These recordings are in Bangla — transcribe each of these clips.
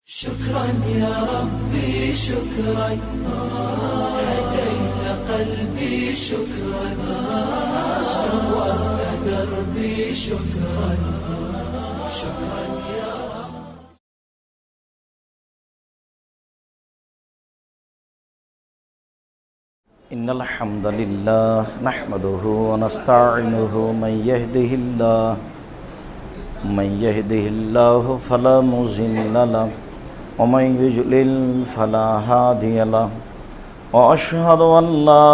شكرا يا ربي شكرا هديت قلبي شكرا نورت دربي شكرا شكرا يا رب. إن الحمد لله نحمده ونستعينه من يهده الله فلا مضل له ومن يضلل فلا هادي له وأشهد أن لا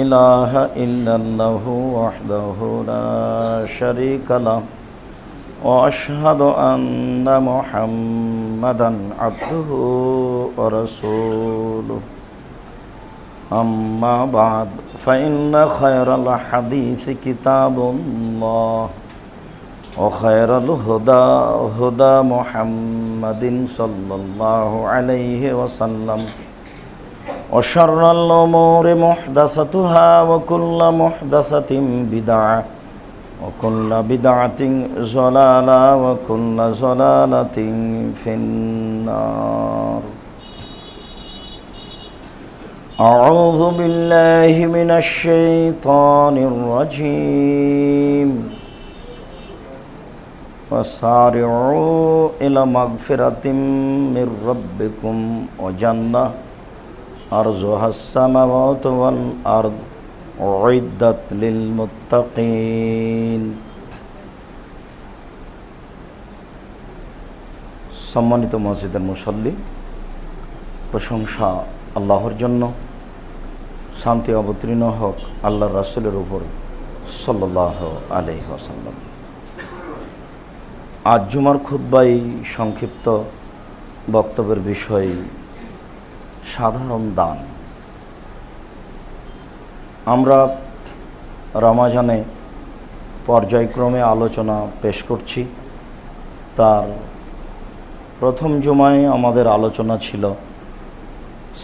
إله إلا الله وحده لا شريك له وأشهد أن محمدا عبده ورسوله أما بعد فإن خير الحديث كتاب الله وخير الهدى هدى محمد صلى الله عليه وسلم وشر الأمور محدثتها وكل محدثة بدعة وكل بدعة ضلالة وكل ضلالة في النار. أعوذ بالله من الشيطان الرجيم وسارعوا إلى مغفرة من ربكم وجنة أرضها السماوات والأرض أعدت للمتقين. সম্মানিত মসজিদের মুসল্লি, প্রশংসা আল্লাহর জন্য, শান্তি অবতীর্ণ হোক আল্লাহর রাসূলের উপর সাল্লাল্লাহু আলাইহি ওয়াসাল্লাম। আজ জুমার খুতবায় সংক্ষিপ্ত বক্তব্যের বিষয় সাধারণ দান। আমরা রমজানে পর্যায়ক্রমে আলোচনা পেশ করছি। তার প্রথম জুমায় আমাদের আলোচনা ছিল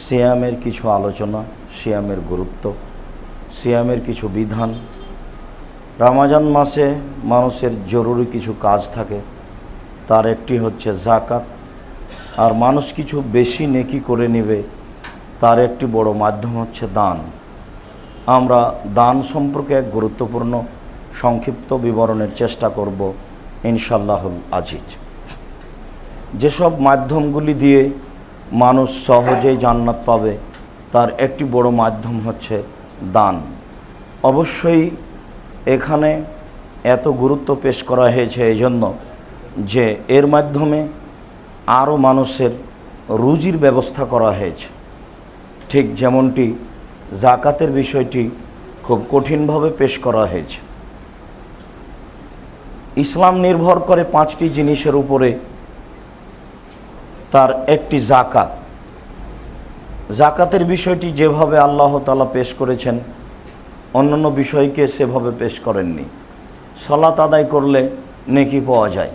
সিয়ামের কিছু আলোচনা, সিয়ামের গুরুত্ব, সিয়ামের কিছু বিধান। রমজান মাসে মানুষের জরুরি কিছু কাজ থাকে, তার একটি হচ্ছে যাকাত। আর মানুষ কিছু বেশি নেকি করে নেবে, তার একটি বড় মাধ্যম হচ্ছে দান। আমরা দান সম্পর্কে এক গুরুত্বপূর্ণ সংক্ষিপ্ত বিবরণের চেষ্টা করব ইনশাআল্লাহুল আজিজ। যেসব মাধ্যমগুলি দিয়ে মানুষ সহজেই জান্নাত পাবে, তার একটি বড় মাধ্যম হচ্ছে দান। অবশ্যই এখানে এত গুরুত্ব পেশ করা হয়েছে এই জন্য যে এর মাধ্যমে আরও মানুষের রুজির ব্যবস্থা করা হয়েছে। ঠিক যেমনটি যাকাতের বিষয়টি খুব কঠিনভাবে পেশ করা হয়েছে। ইসলাম নির্ভর করে 5টি জিনিসের উপরে, তার একটি যাকাত। যাকাতের বিষয়টি যেভাবে আল্লাহ তাআলা পেশ করেছেন, অন্যান্য বিষয়কে সেভাবে পেশ করেননি। সালাত আদায় করলে নেকি পাওয়া যায়,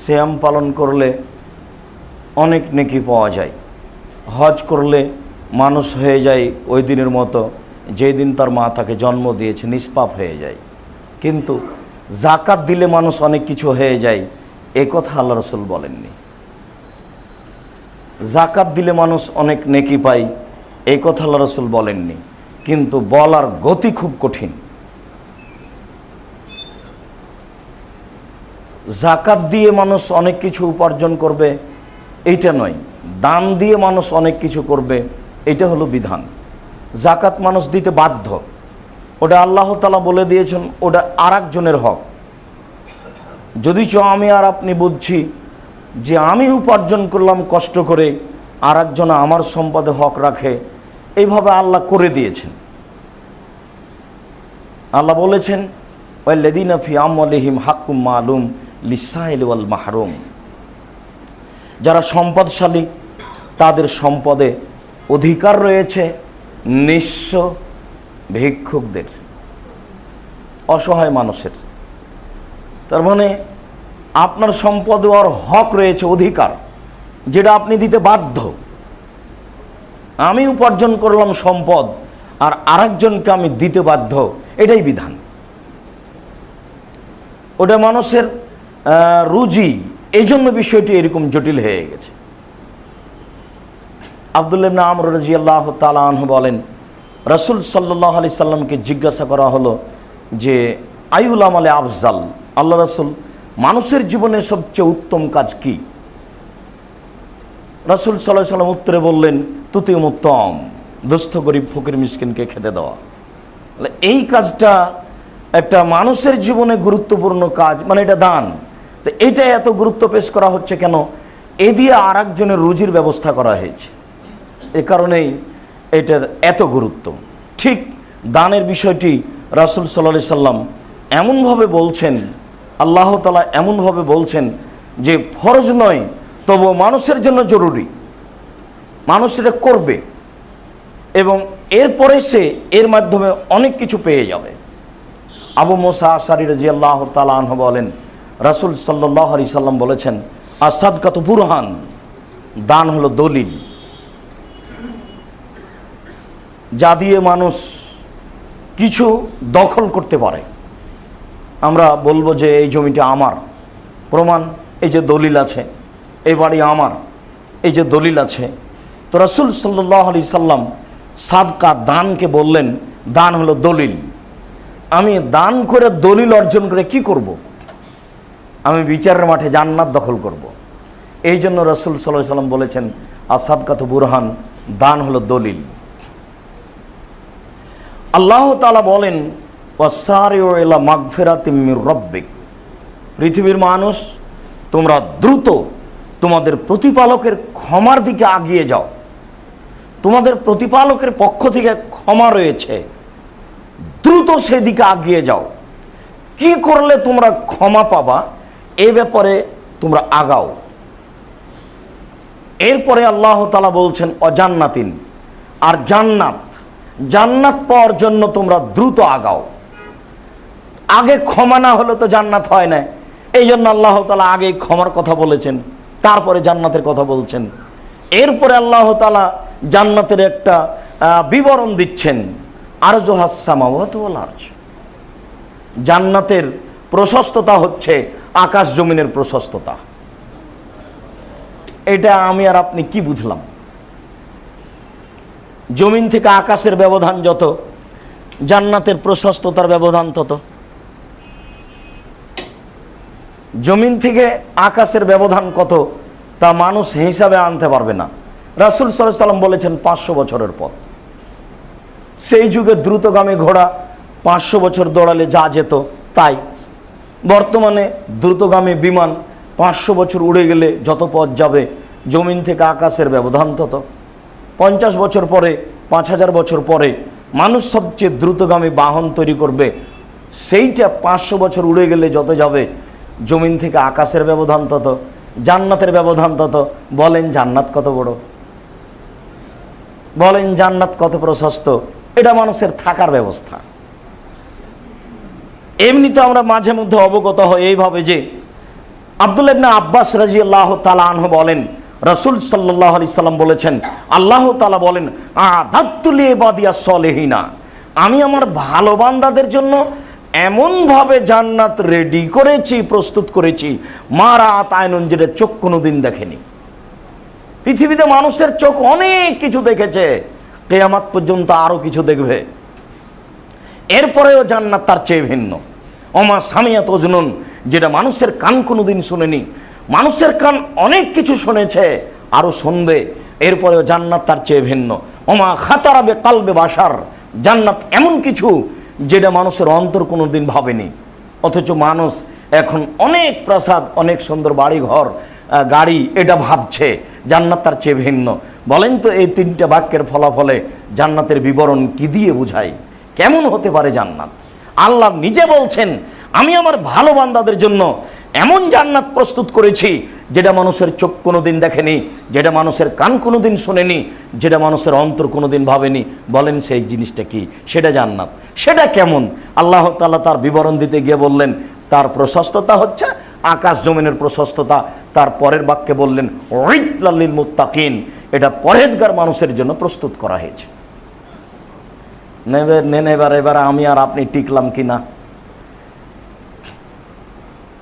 সিয়াম পালন করলে অনেক নেকি পাওয়া যায়, হজ করলে মানুষ হয়ে যায় ওই দিনের মতো যেই দিন তার মা তাকে জন্ম দিয়েছে, নিষ্পাপ হয়ে যায়। কিন্তু যাকাত দিলে মানুষ অনেক কিছু হয়ে যায়, এ কথা আল্লাহ রাসূল বলেননি। যাকাত দিলে মানুষ অনেক নেকি পায়, এই কথা আল্লাহ রাসূল বলেননি। কিন্তু বলার গতি খুব কঠিন। যাকাত দিয়ে মানুষ অনেক কিছু উপার্জন করবে এইটা নয়, দান দিয়ে মানুষ অনেক কিছু করবে এটা হলো বিধান। যাকাত মানুষ দিতে বাধ্য, ওটা আল্লাহ তাআলা বলে দিয়েছেন, ওটা আরেকজনের হক। যদি আমি আর আপনি বুঝছি যে আমি উপার্জন করলাম কষ্ট করে, আরেকজন আমার সম্পদে হক রাখে, এইভাবে আল্লাহ করে দিয়েছেন। আল্লাহ বলেছেন ওয়াল্লাযীনা ফি আমওয়ালিহিম হাক্কুম মালুম লিসাইল ওয়াল মাহরুম। যারা সম্পদশালী তাদের সম্পদে অধিকার রয়েছে নিঃস্ব, ভিক্ষুকদের, অসহায় মানুষের। তার মানে আপনার সম্পদ দেওয়ার হক রয়েছে, অধিকার, যেটা আপনি দিতে বাধ্য। আমি উপার্জন করলাম সম্পদ আর আরেকজনকে আমি দিতে বাধ্য, এটাই বিধান। ওটা মানুষের রুজি, এই জন্য বিষয়টি এরকম জটিল হয়ে গেছে। আব্দুল্লাহ ইবনে আমর রাদিয়াল্লাহু তাআলা আনহু বলেন, রাসূল সাল্লাল্লাহু আলাইহি সাল্লামকে জিজ্ঞাসা করা হলো যে আইউল আমালে আফজাল, আল্লাহ রাসূল মানুষের জীবনে সবচেয়ে উত্তম কাজ কি? রাসূল সাল্লাল্লাহু আলাইহি সাল্লাম উত্তরে বললেন, তুতিউম উত্তম, দুস্থ গরিব ফকির মিসকিনকে খেতে দেওয়া। এই কাজটা একটা মানুষের জীবনে গুরুত্বপূর্ণ কাজ, মানে এটা দান। তো এটা এত গুরুত্ব পেশ করা হচ্ছে কেন? এ দিয়ে আর একজনের রুজির ব্যবস্থা করা হয়েছে, এ কারণেই এটার এত গুরুত্ব। ঠিক দানের বিষয়টি রাসূল সাল্লাল্লাহু আলাইহি সাল্লাম এমনভাবে বলছেন, আল্লাহ তাআলা এমনভাবে বলছেন যে ফরজ নয়, তবু মানুষের জন্য জরুরি, মানুষ এটা করবে এবং এরপরে সে এর মাধ্যমে অনেক কিছু পেয়ে যাবে। আবু মুসা আশআরী রাদিয়াল্লাহু তাআলা আনহু বলেন, রাসূল সাল্লাল্লাহু আলাইহি সাল্লাম বলেছেন, আস-সাদকাতু বুরহান, দান হলো দলিল, যা দিয়ে মানুষ কিছু দখল করতে পারে। আমরা বলবো যে এই জমিটা আমার, প্রমাণ এই যে দলিল আছে, এই বাড়ি আমার, এই যে দলিল আছে। তো রাসূল সাল্লাল্লাহু আলাইহি সাল্লাম সাদকা, দানকে বললেন দান হলো দলিল। আমি দান করে দলিল অর্জন করে কি করব? আমি বিচারের মাঠে জান্নাত দখল করব। এই জন্য রাসূল সাল্লাল্লাহু আলাইহি সাল্লাম বলেছেন, আস-সাদকাতু বুরহান, দান হলো দলিল। আল্লাহ তাআলা বলেন, ওয়াসারিউ ইলা মাগফিরাতিম মির রাব্বিক, পৃথিবীর মানুষ তোমরা দ্রুত তোমাদের প্রতিপালকের ক্ষমার দিকে আগিয়ে যাও। তোমাদের প্রতিপালকের পক্ষ থেকে ক্ষমা রয়েছে, দ্রুত সেদিকে আগিয়ে যাও। কি করলে তোমরা ক্ষমা পাবা, এ ব্যাপারে তোমরা আগাও। এরপরে আল্লাহ তাআলা বলছেন অজান্নাতিন, আর জান্নাত, জান্নাত পাওয়ার জন্য তোমরা দ্রুত আগাও। আগে ক্ষমা না হলে তো জান্নাত হয় না, এই জন্য আল্লাহ তাআলা আগে ক্ষমার কথা বলেছেন, তারপরে জান্নাতের কথা বলছেন। এরপরে আল্লাহ তাআলা জান্নাতের একটা বিবরণ দিচ্ছেন, আরজুহাস সামাওয়াতু ওয়াল আরজ, জান্নাতের প্রশস্ততা হচ্ছে আকাশ জমিনের প্রশস্ততা। এটা আমি আর আপনি কি বুঝলাম? জমিন থেকে আকাশের ব্যবধান যত, জান্নাতের প্রশস্ততার ব্যবধান তত। জমিন থেকে আকাশের ব্যবধান কত তা মানুষ হিসাবে আনতে পারবে না। রাসূল সাল্লাল্লাহু আলাইহি সাল্লাম বলেছেন 500 বছরের পথ। সেই যুগে দ্রুতগামী ঘোড়া 500 বছর দৌড়ালে যা যেত তাই। বর্তমানে দ্রুতগামী বিমান 500 বছর উড়ে গেলে যত পথ যাবে, জমিন থেকে আকাশের ব্যবধান তত। 50 বছর পরে, 5000 বছর পরে মানুষ সবচেয়ে দ্রুতগামী বাহন তৈরি করবে, সেইটা 500 বছর উড়ে গেলে যত যাবে, জমিন থেকে আকাশের ব্যবধান তত, জান্নাতের ব্যবধান তত। বলেন জান্নাত কত বড়, বলেন জান্নাত কত প্রশস্ত। এটা মানুষের থাকার ব্যবস্থা। এমনিতে আমরা মাঝে মধ্যে অবগত হই এইভাবে যে আব্দুল্লাহ ইবনে আব্বাস রাদিয়াল্লাহু তাআলা আনহু বলেন, রাসূল সাল্লাল্লাহু আলাইহি সাল্লাম বলেছেন, আল্লাহ তাআলা বলেন, আ'দাতু লিইবাদিয়াস সলিহিনা, আমি আমার ভালো বান্দাদের জন্য এমনভাবে জান্নাত রেডি করেছি, প্রস্তুত করেছি, মা রাআত আইনুন, যেটা চোখ কোনোদিন দেখেনি। পৃথিবীতে মানুষের চোখ অনেক কিছু দেখেছে, কিয়ামত পর্যন্ত আরো কিছু দেখবে। এরপরেও জান্নাত তার চেয়ে ভিন্ন। ওমা সামিয়াত উযুনুন, যেটা মানুষের কান কোনোদিন শুনেনি। মানুষের কান অনেক কিছু শুনেছে, আরো শুনবে, এরপরেও জান্নাত তার চেয়ে ভিন্ন। ওমা খাতারা বিকালবি বাশার, জান্নাত এমন কিছু যেটা মানুষের অন্তর কোনোদিন ভাবেনি। অথচ মানুষ এখন অনেক প্রাসাদ, অনেক সুন্দর বাড়ি ঘর, গাড়ি, এটা ভাবছে। জান্নাত তার চেয়ে ভিন্ন। বলেন তো এই তিনটা বাক্যের ফলাফলে জান্নাতের বিবরণ কি দিয়ে বুঝাই? কেমন হতে পারে জান্নাত? আল্লাহ নিজে বলছেন, আমি আমার ভালো বান্দাদের জন্য এমন জান্নাত প্রস্তুত করেছি যেটা মানুষের চোখ কোনোদিন দেখেনি, যেটা মানুষের কান কোনোদিন শোনেনি, যেটা মানুষের অন্তর কোনোদিন ভাবেনি। বলেন সেই জিনিসটা কি? সেটা জান্নাত। সেটা কেমন? আল্লাহ তাআলা তার বিবরণ দিতে গিয়ে বললেন, তার প্রশস্ততা হচ্ছে আকাশ জমিনের প্রশস্ততা। তার পরের বাক্যে বললেন, উইদ্দাল লিল মুত্তাকিন, এটা পরহেজগার মানুষের জন্য প্রস্তুত করা হয়েছে। এবার আমি আর আপনি টিকলাম কিনা?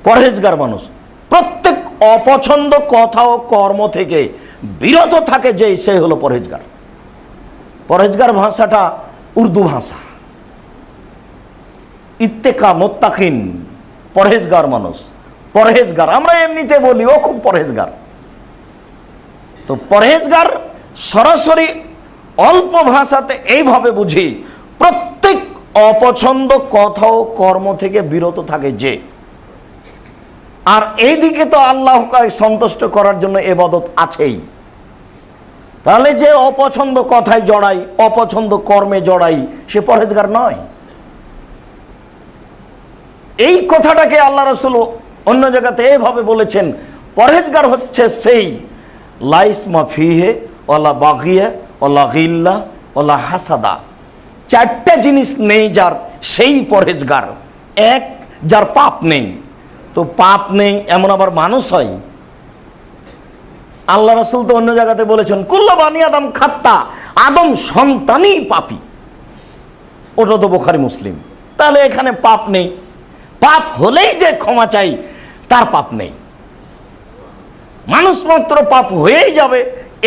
পরহেজগার মানুষ, প্রত্যেক অপছন্দ কথা ও কর্ম থেকে বিরত থাকে যে, সে হলো পরহেজগার। পরহেজগার ভাষাটা উর্দু ভাষা। ইত্তেকা, মোত্তাকিন, পরহেজগার মানুষ, পরহেজগার। আমরা এমনিতে বলি ও খুব পরহেজগার। তো পরহেজগার সরাসরি অল্প ভাষাতে এইভাবে বুঝি, প্রত্যেক অপছন্দ কথা ও কর্ম থেকে বিরত থাকে যে। আর এইদিকে তো আল্লাহকে সন্তুষ্ট করার জন্য ইবাদত আছেই। তাহলে যে অপছন্দ কথায় জড়াই, অপছন্দ কর্মে জড়াই, সে পরহেজগার নয়। এই কথাটাকে আল্লাহ রাসূল অন্য জায়গাতে এইভাবে বলেছেন, পরহেজগার হচ্ছে সেই লাইসমা ফিহে ওয়ালা বাগিয়া ওয়ালা গিল্লা ওয়ালা হাসাদা। চারটা জিনিস নেই যার, সেই পরহেজগার। এক, যার পাপ নেই। তো পাপ নেই এমন আবার মানুষ হয়? আল্লাহ রাসূল তো অন্য জায়গাতে বলেছেন, কুল্লু বানি আদম খাত্তা, আদম সন্তানই পাপী। ওটা তো বুখারী মুসলিম। তাহলে এখানে পাপ নেই। পাপ হলেই যে ক্ষমা চাই, তার পাপ নেই। মানুষ মাত্র পাপ হয়েই যাবে,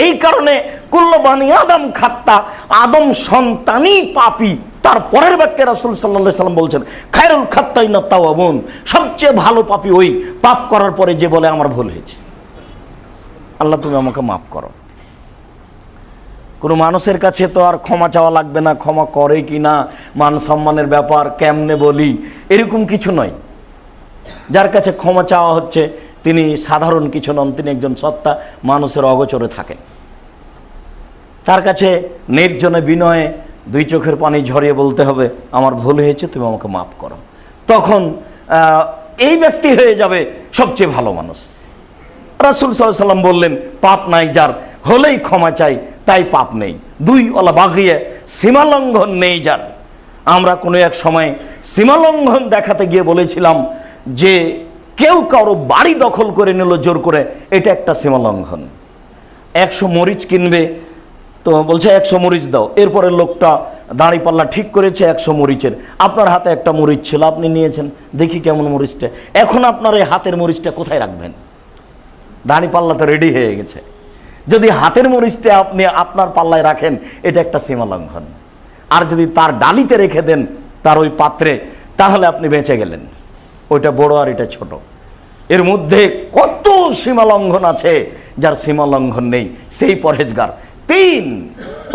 এই কারণে কুল্লু বানি আদম খাত্তা, আদম সন্তানই পাপী। তার পরের বাক্যে রাসূল সাল্লাল্লাহু আলাইহি ওয়াসাল্লাম বলছেন, খায়রুল খাত্তাইনা তাওয়াবুন, সবচেয়ে ভালো পাপী ওই পাপ করার পরে যে বলে আমার ভুল হয়েছে, আল্লাহ তুমি আমাকে মাফ করো। কোনো মানুষের কাছে তো আর ক্ষমা চাওয়া লাগবে না, ক্ষমা করে কি না, মান সম্মানের ব্যাপার, কেমনে বলি, এরকম কিছু নয়। যার কাছে ক্ষমা চাওয়া হচ্ছে তিনি সাধারণ কিছু নন, তিনি একজন সত্তা, মানুষের অগোচরে থাকেন। তার কাছে নির্জনে বিনয়ে দুই চোখের পানি ঝরিয়ে বলতে হবে, আমার ভুল হয়েছে, তুমি আমাকে মাফ করো। তখন এই ব্যক্তি হয়ে যাবে সবচেয়ে ভালো মানুষ। রাসূল সাল্লাল্লাহু আলাইহি ওয়াসাল্লাম বললেন, পাপ নাই যার, হলেই ক্ষমা চাই, তাই পাপ নেই। দুই, ওয়ালা বাগিয়া, সীমালঙ্ঘন নেই যার। আমরা কোনো এক সময় সীমালঙ্ঘন দেখাতে গিয়ে বলেছিলাম যে কেউ কারো বাড়ি দখল করে নিল জোর করে, এটা একটা সীমালঙ্ঘন। 100 মরিচ কিনবে, তো বলছে 100 মরিচ দাও। এরপরে লোকটা দাঁড়িপাল্লা ঠিক করেছে 100 মরিচের, আপনার হাতে একটা মরিচ ছিল, আপনি নিয়েছেন, দেখি কেমন মরিচটা। এখন আপনার এই হাতের মরিচটা কোথায় রাখবেন? দাঁড়িপাল্লা তো রেডি হয়ে গেছে। যদি হাতের মরিচটা আপনি আপনার পাল্লায় রাখেন, এটা একটা সীমালঙ্ঘন। আর যদি তার ডালিতে রেখে দেন, তার ওই পাত্রে, তাহলে আপনি বেঁচে গেলেন। ওইটা বড় আর এটা ছোট, এর মধ্যে কত সীমালঙ্ঘন আছে। যার সীমালঙ্ঘন নেই সেই পরহেজগার। 3,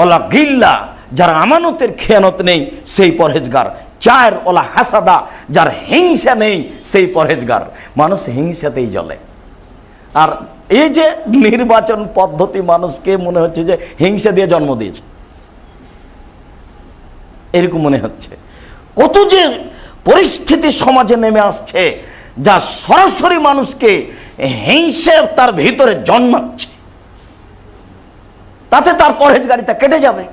ওলা গিল্লা, যার আমানতের খেয়ানত নেই সেই পরহেজগার। 4, ওলা হাসাদা, যার হিংসা নেই সেই পরহেজগার। মানুষ হিংসাতেই জ্বলে। আর এই যে নির্বাচন পদ্ধতি, মানুষকে মনে হচ্ছে যে হিংসা দিয়ে জন্ম দিয়েছে, এরকম মনে হচ্ছে। কত যে পরিস্থিতি সমাজে নেমে আসছে, যা সরাসরি মানুষকে হিংসা তার ভিতরে জন্মাচ্ছে, তাতে তার পরহেজগারিতা কেটে যাবে।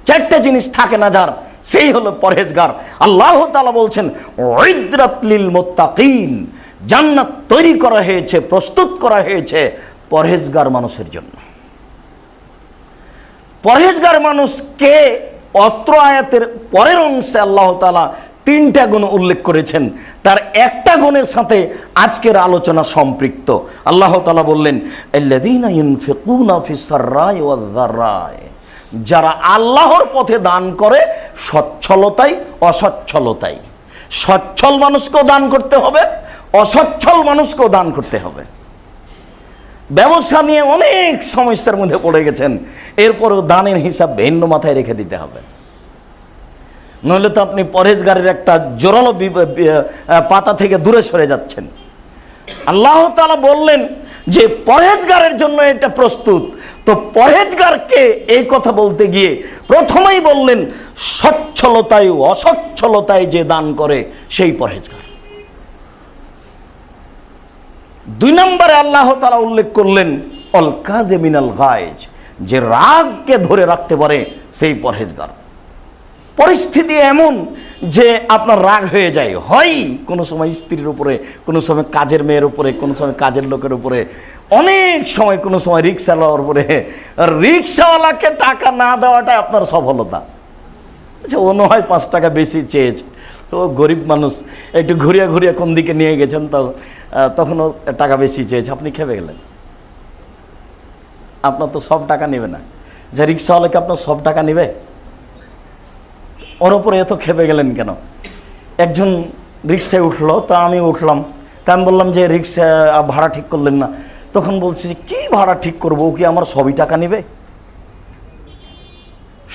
4টে জিনিস থাকে না যার, সেই হলো পরহেজগার। আল্লাহ তাআলা বলছেন, উইদ্রাত লিল মুত্তাকিন, জান্নাত তৈরি করা হয়েছে, প্রস্তুত করা হয়েছে পরহেজগার মানুষের জন্য। পরহেজগার মানুষকে অত্র আয়াতের পরের অংশে আল্লাহ তাআলা 3টা গুণ উল্লেখ করেছেন। তার একটা গুণের সাথে আজকের আলোচনা সম্পৃক্ত। আল্লাহ তাআলা বললেন, আল্লাযীনা ইউনফিকুনা ফিস সাররাই ওয়াজ যাররাই, যারা আল্লাহর পথে দান করে সচ্ছলতায় অসচ্ছলতায়। সচ্ছল মানুষকেও দান করতে হবে, অসচ্ছল মানুষকেও দান করতে হবে। ব্যবসা নিয়ে অনেক সমস্যার মধ্যে পড়ে গেছেন, এরপরেও দানের হিসাব ভিন্ন মাথায় রেখে দিতে হবে, নইলে তো আপনি পরহেজগারের একটা জোরালো পাতা থেকে দূরে সরে যাচ্ছেন। আল্লাহ তাআলা বললেন যে পরহেজগারের জন্য এটা প্রস্তুত। তো পরহেজগারকে এই কথা বলতে গিয়ে প্রথমেই বললেন, সচ্ছলতায় অসচ্ছলতায় যে দান করে সেই পরহেজগার। 2 নম্বরে আল্লাহ তাআলা উল্লেখ করলেন, অল কাযিমিনাল গায়জ, যে রাগকে ধরে রাখতে পারে সেই পরহেজগার। পরিস্থিতি এমন যে আপনার রাগ হয়ে যায়, হয় কোনো সময় স্ত্রীর উপরে, কোনো সময় কাজের মেয়ের উপরে, কোনো সময় কাজের লোকের উপরে, অনেক সময় কোনো সময় রিক্সাওয়ালার উপরে। রিক্সাওয়ালাকে টাকা না দেওয়াটা আপনার সফলতা। আচ্ছা, ও নয় 5 টাকা বেশি চেয়েছে, তো গরিব মানুষ, একটু ঘুরিয়ে ঘুরিয়ে কোন দিকে নিয়ে গেছেন, তো তখন ও টাকা বেশি চেয়েছে, আপনি খেপে গেলেন। আপনার তো সব টাকা নেবে না, যে রিক্সাওয়ালাকে আপনার সব টাকা নেবে? ওর ওপরে এত খেপে গেলেন কেন? একজন রিক্সায় উঠলো, তা আমি উঠলাম, তা আমি বললাম যে রিক্সা ভাড়া ঠিক করলেন না। তখন বলছি যে কী ভাড়া ঠিক করবো, ও কি আমার সবই টাকা নেবে?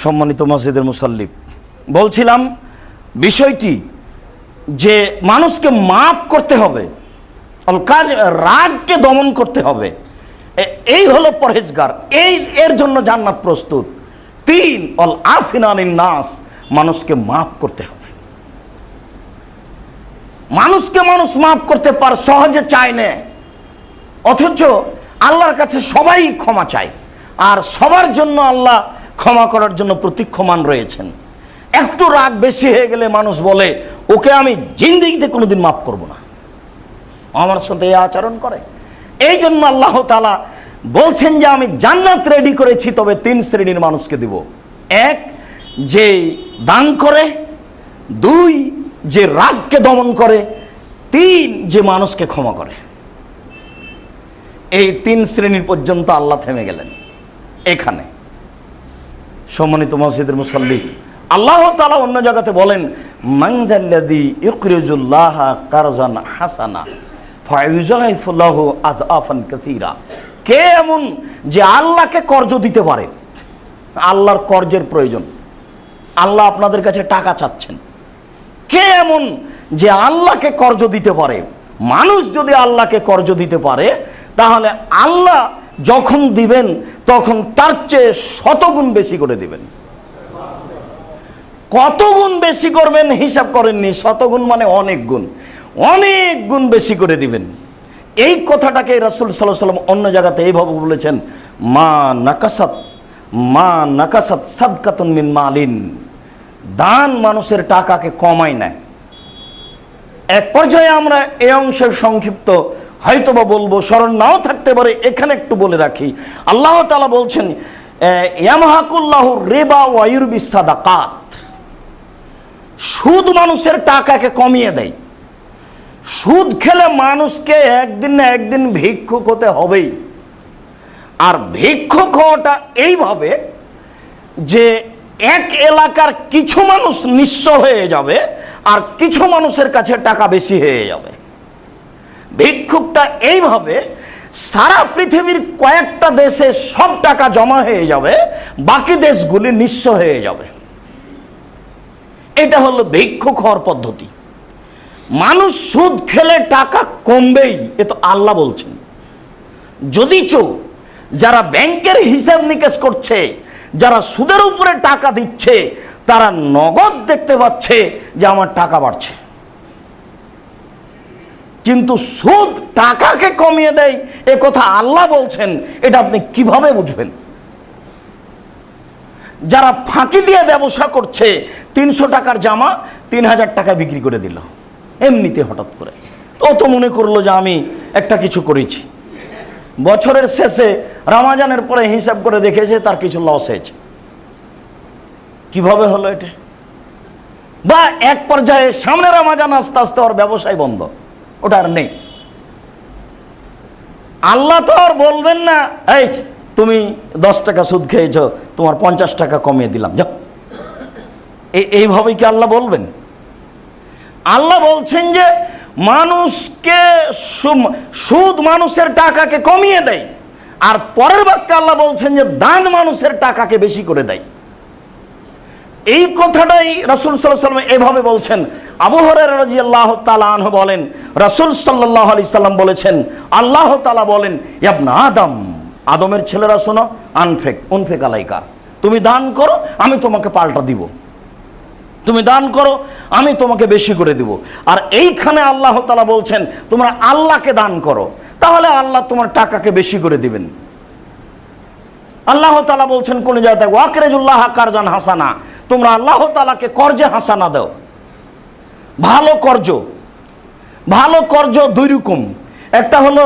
সম্মানিত মসজিদের মুসাল্লি, বলছিলাম বিষয়টি যে মানুষকে মাফ করতে হবে, কাজ রাগকে দমন করতে হবে, এই হলো পরহেজগার, এর জন্য জান্নাত প্রস্তুত। 3 অল আফিনানিন নাস, মানুষকে মাফ করতে হবে। মানুষকে মানুষ মাফ করতে পার সহজে চায় না, অথচ আল্লাহর কাছে সবাই ক্ষমা চায়, আর সবার জন্য আল্লাহ ক্ষমা করার জন্য প্রতীক্ষমান রয়েছেন। একটু রাগ বেশি হয়ে গেলে মানুষ বলে ওকে আমি জিন্দেগিতে কোনোদিন মাফ করব না, আমার সাথে এই আচরণ করে। এই জন্য আল্লাহ তাআলা বলছেন যে আমি জান্নাত রেডি করেছি, তবে 3 শ্রেণীর মানুষকে দিব। 1, যে দান করে, 2, যে রাগকে দমন করে, 3, যে মানুষকে ক্ষমা করে। এই 3 শ্রেণীর পর্যন্ত আল্লাহ থেমে গেলেন এখানে। সম্মানিত মসজিদের মুসাল্লি, আল্লাহ তাআলা অন্য জায়গাতে বলেন মান যাল্লাযী ইউকরিজুল্লাহা কারজান হাসানা ফায়ুযাইফু লাহু আযআফান কাসীরা। কে এমন যে আল্লাহকে কর্জ দিতে পারে? আল্লাহর কর্জের প্রয়োজন, আল্লাহ আপনাদের কাছে টাকা চাচ্ছেন। কে এমন যে আল্লাহকে কর্জ দিতে পারে? মানুষ যদি আল্লাহকে কর্জ দিতে পারে, তাহলে আল্লাহ যখন দিবেন তখন তার চেয়ে 100 গুণ বেশি করে দিবেন। কত গুণ বেশি করবেন হিসাব করেননি, 100 গুণ মানে অনেক গুণ, অনেক গুণ বেশি করে দিবেন। এই কথাটাকে রাসূল সাল্লাল্লাহু আলাইহি ওয়াসাল্লাম অন্য জায়গাতে এইভাবে বলেছেন, মা নাকাসাত সাদকাতুন মিন মালিন। দান মানুষের টাকাকে কমায় না। এক পর্যায়ে আমরা এই অংশের সংক্ষিপ্ত হয়তোবা বলবো, স্মরণ নাও থাকতে পারে, এখানে একটু বলে রাখি। আল্লাহ তাআলা বলছেন ইয়ামহাকুল্লাহু রিবা ওয়া ইউরবিস সাদাকাত। সুদ মানুষের টাকাকে কমিয়ে দেয়। সুদ খেলে মানুষকে একদিন না একদিন ভিক্ষুক হতে হবেই। আর ভিক্ষুক হওয়াটা এইভাবে যে এক এলাকার কিছু মানুষ নিঃস্ব হয়ে যাবে, আর কিছু মানুষের কাছে টাকা বেশি হয়ে যাবে। ভিক্ষুকটা এইভাবে সারা পৃথিবীর কয়েকটা দেশে সব টাকা জমা হয়ে যাবে, বাকি দেশগুলি নিঃস্ব হয়ে যাবে। এটা হলো ভিক্ষুক হওয়ার পদ্ধতি। মানুষ সুদ খেলে টাকা কমবেই, এ তো আল্লাহ বলছেন। যদিচ যারা ব্যাংকের হিসাব নিকেশ করছে, যারা সুদের উপরে টাকা দিচ্ছে, তারা নগদ দেখতে পাচ্ছে যে আমার টাকা বাড়ছে, কিন্তু সুদ টাকাকে কমিয়ে দেয় এ কথা আল্লাহ বলছেন। এটা আপনি কিভাবে বুঝবেন? যারা ফাঁকি দিয়ে ব্যবসা করছে, 300 টাকার জামা 3000 টাকা বিক্রি করে দিল এমনিতে হঠাৎ করে, ও তো মনে করলো যে আমি একটা কিছু করেছি। বছরের শেষে রমজানের পরে হিসাব করে দেখেছে তার কিছু লস হয়েছে। কিভাবে হলো এটা? বা এক পর্যায়ে সামনে রমজান আস্তে আস্তে ওর ব্যবসায় বন্ধ, ওটা আর নেই। আল্লাহ তো আর বলবেন না এই তুমি 10 টাকা সুদ খেয়েছো, তোমার 50 টাকা কমিয়ে দিলাম, যাও। এইভাবেই কি আল্লাহ বলবেন? আল্লাহ বলছেন যে মানুষকে সুদ মানুষের টাকাকে কমিয়ে দেয়, আর পরের বাক্যে আল্লাহ বলছেন যে দান মানুষের টাকাকে বেশি করে দেয়। এই কথাটাই রাসূল সাল্লাল্লাহু আলাইহি ওয়াসাল্লাম এভাবে বলছেন। আবু হুরায়রা রাদিয়াল্লাহু তাআলা আনহু বলেন, রাসূল সাল্লাল্লাহু আলাইহি সাল্লাম বলেছেন, আল্লাহ তাআলা বলেন, ইবনে আদম, আদমের ছেলেরা শোনো, উনফিক আলাইকা, তুমি দান করো আমি তোমাকে পাল্টা দিব, তুমি দান করো আমি তোমাকে বেশি করে দিব। আর এইখানে আল্লাহ তাআলা বলছেন তোমরা আল্লাহকে দান করো, তাহলে আল্লাহ তোমার টাকাকে বেশি করে দিবেন। আল্লাহ তাআলা বলছেন কোন জায়গায়, ওয়াকরিজুল্লাহ কারজান হাসানা, তোমরা আল্লাহ তাআলাকে কর্জে হাসানা দাও। ভালো কর্জ, ভালো কর্জ 2 রকম। একটা হলো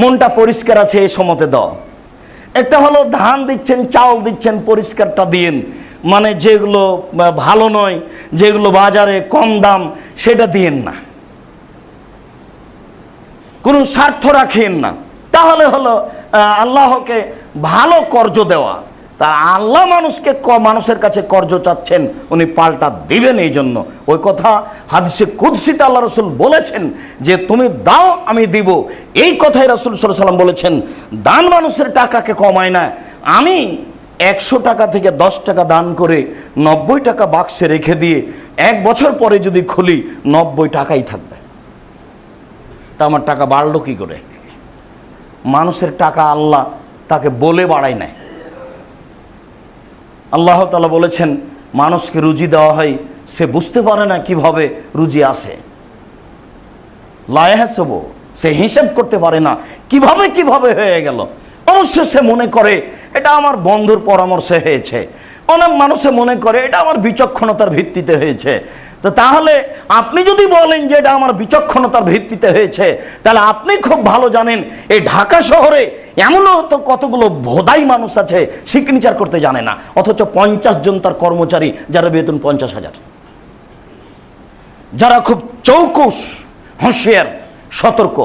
মনটা পরিষ্কার আছে এই সময়তে দাও, একটা হলো ধান দিচ্ছেন, চাউল দিচ্ছেন, পরিষ্কারটা দিয়েন, মানে যেগুলো ভালো নয়, যেগুলো বাজারে কম দাম, সেটা দিয়েন না। কোনো স্বার্থ রাখেন না, তাহলে হলো আল্লাহকে ভালো কর্জ দেওয়া। তা আল্লাহ মানুষের কাছে কর্জ চাচ্ছেন, উনি পাল্টা দিবেন। এই জন্য ওই কথা হাদিসে কুদসিতে আল্লাহ রসুল বলেছেন যে তুমি দাও আমি দিব। এই কথাই রাসূল সাল্লাল্লাহু আলাইহি ওয়াসাল্লাম বলেছেন, দান মানুষের টাকাকে কমায় না। আমি 100 টাকা থেকে 10 টাকা দান করে 90 টাকা বাক্সে রেখে দিয়ে 1 বছর পরে যদি খুলি 90 টাকাই থাকবে। তা আমার টাকা বাড়লো কি করে? মানুষের টাকা আল্লাহ তাকে বলে বাড়ায় নেয়। আল্লাহ তাআলা বলেছেন মানুষকে রুজি দেওয়া হয়, সে বুঝতে পারে না কিভাবে রুজি আসে। লা ইয়াহসাবু, সে হিসাব করতে পারে না কিভাবে হয়ে গেল। অবশ্য সে মনে করে এটা আমার বন্ধুর পরামর্শে হয়েছে, অনেক মানুষে মনে করে এটা আমার বিচক্ষণতার ভিত্তিতে হয়েছে। তো তাহলে আপনি যদি বলেন যে এটা আমার বিচক্ষণতার ভিত্তিতে হয়েছে, তাহলে আপনি খুব ভালো জানেন এই ঢাকা শহরে এমনও তো কতগুলো ভোদাই মানুষ আছে সিগনেচার করতে জানে না, অথচ 50 জন তার কর্মচারী, যারা বেতন 50,000, যারা খুব চৌকুস, হুঁশিয়ার, সতর্ক,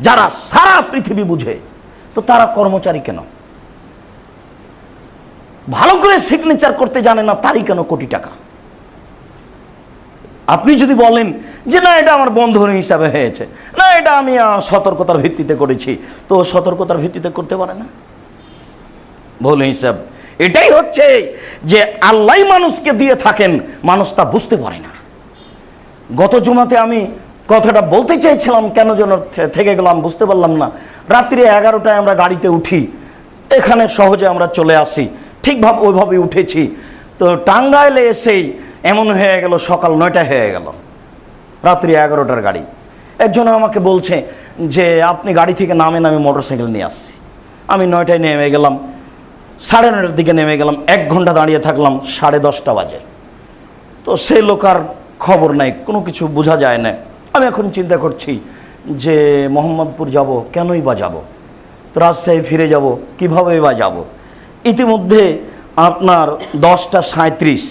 যারা সারা পৃথিবী বুঝে, তো তারা কর্মচারী কেন? ভালো করে সিগনেচার করতে জানে না, তারই কেন কোটি টাকা? আপনি যদি বলেন যে না এটা আমার বন্ধুর হিসাবে হয়েছে, না এটা আমি সতর্কতার ভিত্তিতে করেছি, তো সতর্কতার ভিত্তিতে করতে পারে না, ভুল হিসাব। এটাই হচ্ছে যে আল্লাহ মানুষকে দিয়ে থাকেন, মানুষ তা বুঝতে পারে না। গত জুমাতে আমি কথাটা বলতে চাইছিলাম, কেন যেন থেকে গেলাম বুঝতে পারলাম না। রাত্রি 11টায় আমরা গাড়িতে উঠি, এখানে সহজে আমরা চলে আসি, ঠিকভাবে ওইভাবে উঠেছি। তো টাঙ্গাইলে এসেই এমন হয়ে গেল সকাল 9টা হয়ে গেল, রাত্রি 11টার গাড়ি। একজন আমাকে বলছে যে আপনি গাড়ি থেকে নামেন, আমি মোটরসাইকেল নিয়ে আসছি। আমি 9টায় নেমে গেলাম, 9:30টার দিকে নেমে গেলাম, 1 ঘন্টা দাঁড়িয়ে থাকলাম, 10:30 বাজে। তো সে লোক আর খবর নাই, কোনো কিছু বোঝা যায় না। আমি এখন চিন্তা করছি যে মোহাম্মদপুর যাব, কেনই বা যাব, তো রাজশাহী ফিরে যাব, কীভাবেই বা যাব। ইতিমধ্যে আপনার 10:37,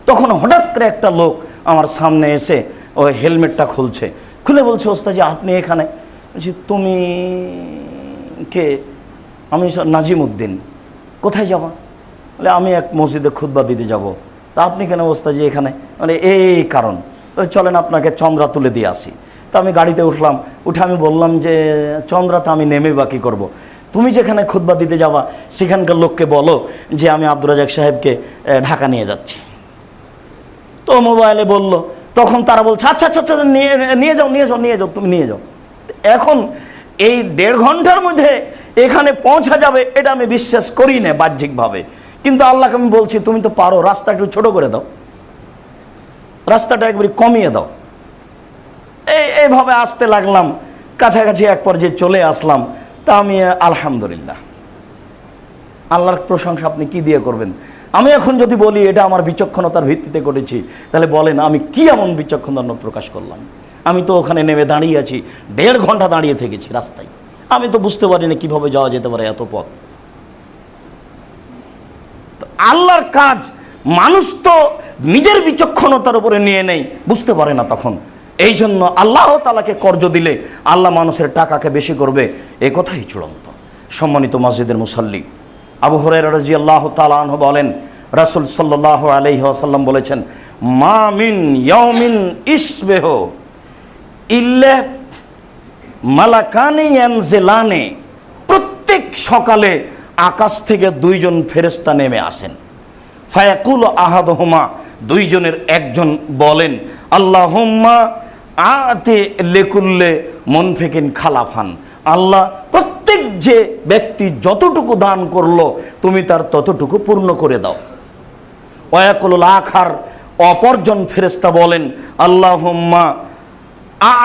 তখন হঠাৎ করে একটা লোক আমার সামনে এসে ওই হেলমেটটা খুলছে, খুলে বলছে ওস্তাদ আপনি এখানে? বলছি তুমি কে? আমি নাজিম উদ্দিন। কোথায় যাবা? বলে আমি এক মসজিদে খুতবা দিতে যাব। তা আপনি কেন ওস্তাদ এখানে? মানে এই কারণ। চলেন আপনাকে চন্দ্রা তুলে দিয়ে আসি। তো আমি গাড়িতে উঠলাম, উঠে আমি বললাম যে চন্দ্রাতে আমি নেমে বা কী করবো? তুমি যেখানে খুতবা দিতে যাবা সেখানকার লোককে বলো যে আমি আব্দুর রাজ্জাক সাহেবকে ঢাকা নিয়ে যাচ্ছি। তো মোবাইলে বলল, তখন তারা বলছে আচ্ছা আচ্ছা আচ্ছা নিয়ে যাও তুমি নিয়ে যাও। এখন এই 1.5 ঘন্টার মধ্যে এখানে পৌঁছা যাবে এটা আমি বিশ্বাস করি না বাহ্যিকভাবে, কিন্তু আল্লাহকে আমি বলছি তুমি তো পারো, রাস্তা একটু ছোট করে দাও, রাস্তাটা একবারে কমিয়ে দাও। এইভাবে আসতে লাগলাম, কাছাকাছি এক পর্যায়ে চলে আসলাম। তা আমি আলহামদুলিল্লাহ, আল্লাহর প্রশংসা আপনি কি দিয়ে করবেন? আমি এখন যদি বলি এটা আমার বিচক্ষণতার ভিত্তিতে করেছি, তাহলে বলেন আমি কি এমন বিচক্ষণতা প্রকাশ করলাম? আমি তো ওখানে নেমে দাঁড়িয়ে আছি, 1.5 ঘন্টা দাঁড়িয়ে থেকেছি রাস্তায়, আমি তো বুঝতে পারি না কীভাবে যাওয়া যেতে পারে এত পথ। আল্লাহর কাজ মানুষ তো নিজের বিচক্ষণতার উপরে নিয়ে নেই, বুঝতে পারে না তখন। এই জন্য আল্লাহ তাআলাকে কর্জ দিলে আল্লাহ মানুষের টাকাকে বেশি করবে, এ কথাই চূড়ান্ত। সম্মানিত মসজিদের মুসাল্লি, আবু হুরায়রা রাদিয়াল্লাহু তাআলা আনহু বলেন রাসূল সাল্লাল্লাহু আলাইহি ওয়াসাল্লাম বলেছেন, মা মিন ইয়াউমিন ইসবিহু ইল্লা মালাকানি ইয়ানজিলানে, প্রত্যেক সকালে আকাশ থেকে 2 জন ফেরেশতা নেমে আসেন। ফায়াকুল আহাদুহুমা, 2 জনের একজন বলেন আল্লাহুম্মা আতি লিকুল্লি মুনফিকিন খালাফান, আল্লাহ প্রত্যেক যে ব্যক্তি যতটুকু দান করলো তুমি তার ততটুকু পূর্ণ করে দাও। ওয়ায়াকুল আখার, অপরজন ফেরেশতা বলেন আল্লাহুম্মা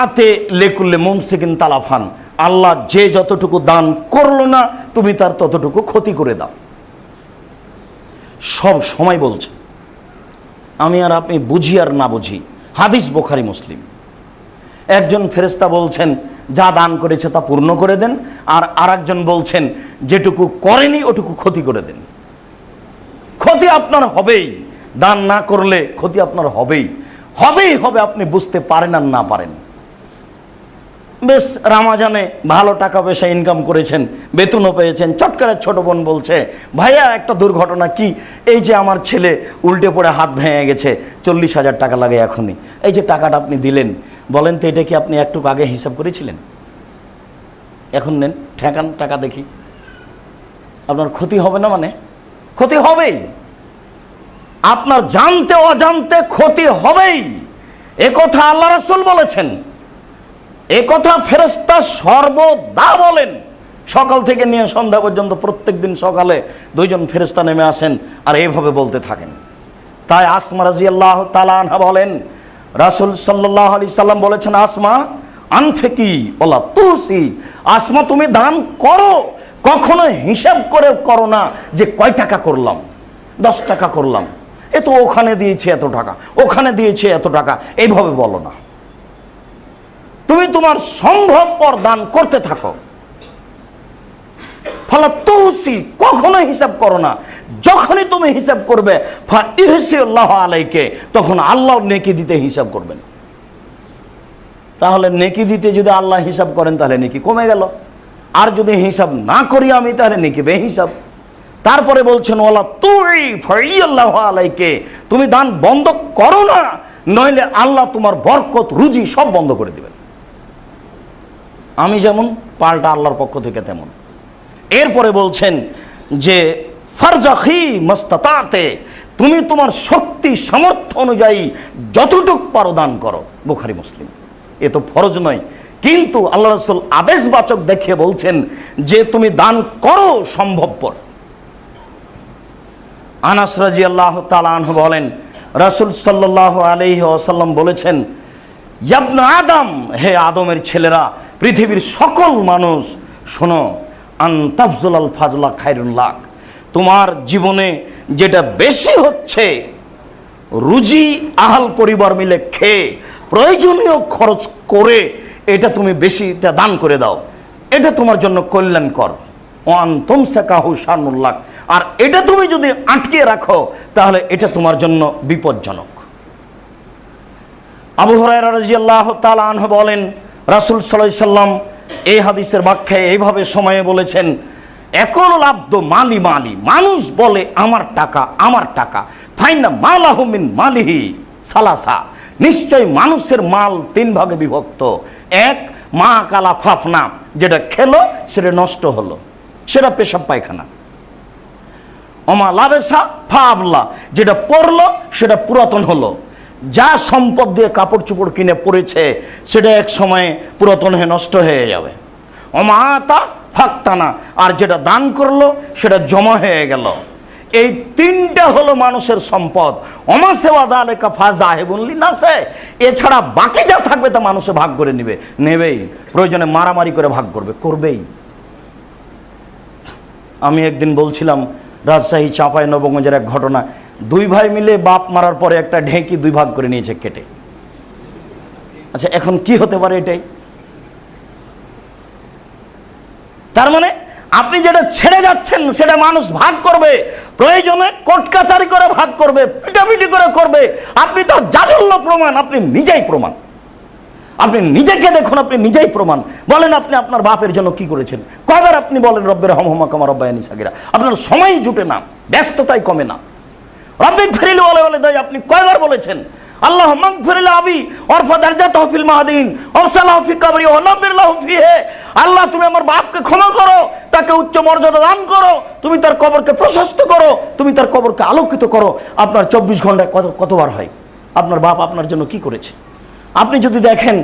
আতি লিকুল্লি মুমসিকিন তালাফান, আল্লাহ যে যতটুকু দান করলো না তুমি তার ততটুকু ক্ষতি করে দাও। সব সময় বলছে, আমি আর আপনি বুঝি আর না বুঝি, হাদিস বুখারী মুসলিম। একজন ফেরেশতা বলছেন যা দান করেছে তা পূর্ণ করে দেন, আর আরেকজন বলছেন যেটুকু করেনি ওটুকু ক্ষতি করে দেন। ক্ষতি আপনার হবেই, দান না করলে ক্ষতি আপনার হবেই হবে, আপনি বুঝতে পারেন আর না পারেন। বেশ রামাজানে ভালো টাকা পয়সা ইনকাম করেছেন, বেতনও পেয়েছেন, চট করে ছোট বোন বলছে, ভাইয়া একটা দুর্ঘটনা কি, এই যে আমার ছেলে উল্টে পড়ে হাত ভেঙে গেছে, 40,000 টাকা লাগে এখনই, এই যে টাকাটা আপনি দিলেন, বলেন তো এটা কি আপনি একটু আগে হিসাব করেছিলেন? এখন নেন, ঠেকান টাকা দেখি। আপনার ক্ষতি হবে না? মানে ক্ষতি হবেই, আপনার জানতে অজান্তে ক্ষতি হবেই। এ কথা আল্লাহ রাসূল বলেছেন, এ কথা ফেরেশতা সর্বদা বলেন। সকাল থেকে নিয়ে সন্ধ্যা পর্যন্ত প্রত্যেক দিন সকালে 2 জন ফেরেশতা নেমে আসেন আর এইভাবে বলতে থাকেন। তাই আসমা রাদিয়াল্লাহু তাআলা আনহা বলেন, রাসূল সাল্লাল্লাহু আলাইহি সাল্লাম বলেছেন, আসমা আনফিকি ওয়ালা তুসি, আসমা তুমি দান করো, কখনো হিসাব করে করো না যে কয় টাকা করলাম, 10 টাকা করলাম, এ তো ওখানে দিয়েছি এত টাকা, ওখানে দিয়েছি এত টাকা, এইভাবে বলো না। তুমি তোমার সম্ভবপর দান করতে থাকো। ফলে তুসি, কখনো হিসাব করো না। যখনই তুমি হিসাব করবে ফাইহসিল্লাহু আলাইকে, তখন আল্লাহ নেকি দিতে হিসাব করবেন। তাহলে নেকি দিতে যদি আল্লাহ হিসাব করেন তাহলে নেকি কমে গেল, আর যদি হিসাব না করি আমি তাহলে নেকি বেহিসাব। তারপরে বলছেন ওয়ালা তুই ফাইয়াল্লাহু আলাইকে, তুমি দান বন্ধ করো না, নইলে আল্লাহ তোমার বরকত রুজি সব বন্ধ করে দিবেন। আমি যেমন, পাল্টা আল্লাহর পক্ষ থেকে তেমন। এরপরে বলছেন যে ফারজাখি মাস্তাতাতে, তুমি তোমার শক্তি সামর্থ্য অনুযায়ী যতটুক পারো দান করো। বুখারী মুসলিম। এ তো ফরজ নয়, কিন্তু আল্লাহ রাসূল আদেশবাচক দেখিয়ে বলছেন যে তুমি দান করো সম্ভবপর। আনাস রাদিয়াল্লাহু তাআলা আনহু বলেন, রাসূল সাল্লাল্লাহু আলাইহি ওয়াসাল্লাম বলেছেন, ইবনে আদম, হে আদমের ছেলেরা, পৃথিবীর সকল মানুষ শোনো, আনতাবজুলাল ফাজলা খায়রুল লাক, তোমার জীবনে যেটা বেশি হচ্ছে রুজি আহাল পরিবার মিলে খেয়ে প্রয়োজনীয় খরচ করে এটা তুমি বেশিটা দান করে দাও, এটা তোমার জন্য কল্যাণকর। ওয়ান তুমসাকাহু শানুল লাক, আর এটা তুমি যদি আটকে রাখো তাহলে এটা তোমার জন্য বিপজ্জনক। আবু হুরায়রা রাদিয়াল্লাহু তাআলা আনহু বলেন, রাসূল সাল্লাল্লাহু আলাইহি সাল্লাম এই হাদিসের ব্যাখ্যায় এইভাবে সময়ে বলেছেন, একুলুল আব্দু মালি মালি, মানুষ বলে আমার টাকা আমার টাকা, ফাইনা মালাহু মিন মালিহি সালাসা, নিশ্চয় মানুষের মাল 3 ভাগে বিভক্ত। 1 মা কালা ফাফনা, যেটা খেলো সেটা নষ্ট হলো, সেটা পেশাব পায়খানা। ওমা লাবেসা ফাবলা, যেটা পরলো সেটা পুরাতন হলো। যা সম্পদ দিয়ে কাপড় চোপড় কিনে পরেছে সেটা এক সময়ে পুরাতন হয়ে নষ্ট হয়ে যাবে। ওমা আতা ফাক্তানা, আর যেটা দান করলো সেটা জমা হয়ে গেল। এই 3টা হলো মানুষের সম্পদ। ওমা সেওয়াদা আলেকা ফাজাহিবুন লিনাসে, এছাড়া বাকি যা থাকবে তা মানুষে ভাগ করে নেবেই, প্রয়োজনে মারামারি করে ভাগ করবেই। আমি একদিন বলছিলাম রাজশাহী চাঁপাই নবগঞ্জের এক ঘটনা, 2 ভাই মিলে বাপ মারার পরে একটা ঢেঁকি 2 ভাগ করে নিয়েছে কেটে। আচ্ছা, এখন কি হতে পারে এটাই? তার মানে আপনি যেটা ছেড়ে যাচ্ছেন সেটা মানুষ ভাগ করবে, প্রয়োজনে কোর্ট কাচারি করে ভাগ করবে, পিটাপিটি করে করবে। আপনি তো জাজল্য প্রমাণ, আপনি নিজেই প্রমাণ। আপনি নিজেকে দেখুন, আপনি নিজেই প্রমাণ। বলেন আপনি আপনার বাপের জন্য কি করেছেন? কয়বার আপনি বলেন রব্বির হামহুমা কামা রাব্বায়ানি সাগীরা? আপনার সময় জুটে না, ব্যস্ততাই কমে না। রব্বিক ফিরিল ওয়ালা ওয়ালিদাই আপনি কয়বার বলেছেন? আল্লাহ মাগফির আবি ওয়ারফা দারজাতাহু ফিল মাহদিন ওয়াসলাহু ফি কবরি ওয়া নাব্বির লাহু ফিহি, আল্লাহ তুমি আমার বাপকে ক্ষমা করো, তাকে উচ্চ মর্যাদা দান করো, তুমি তার কবরকে প্রশস্ত করো, তুমি তার কবরকে আলোকিত করো। আপনার 24 ঘন্টায় কতবার হয়? আপনার বাপ আপনার জন্য কি করেছে? আপনি যদি দেখেন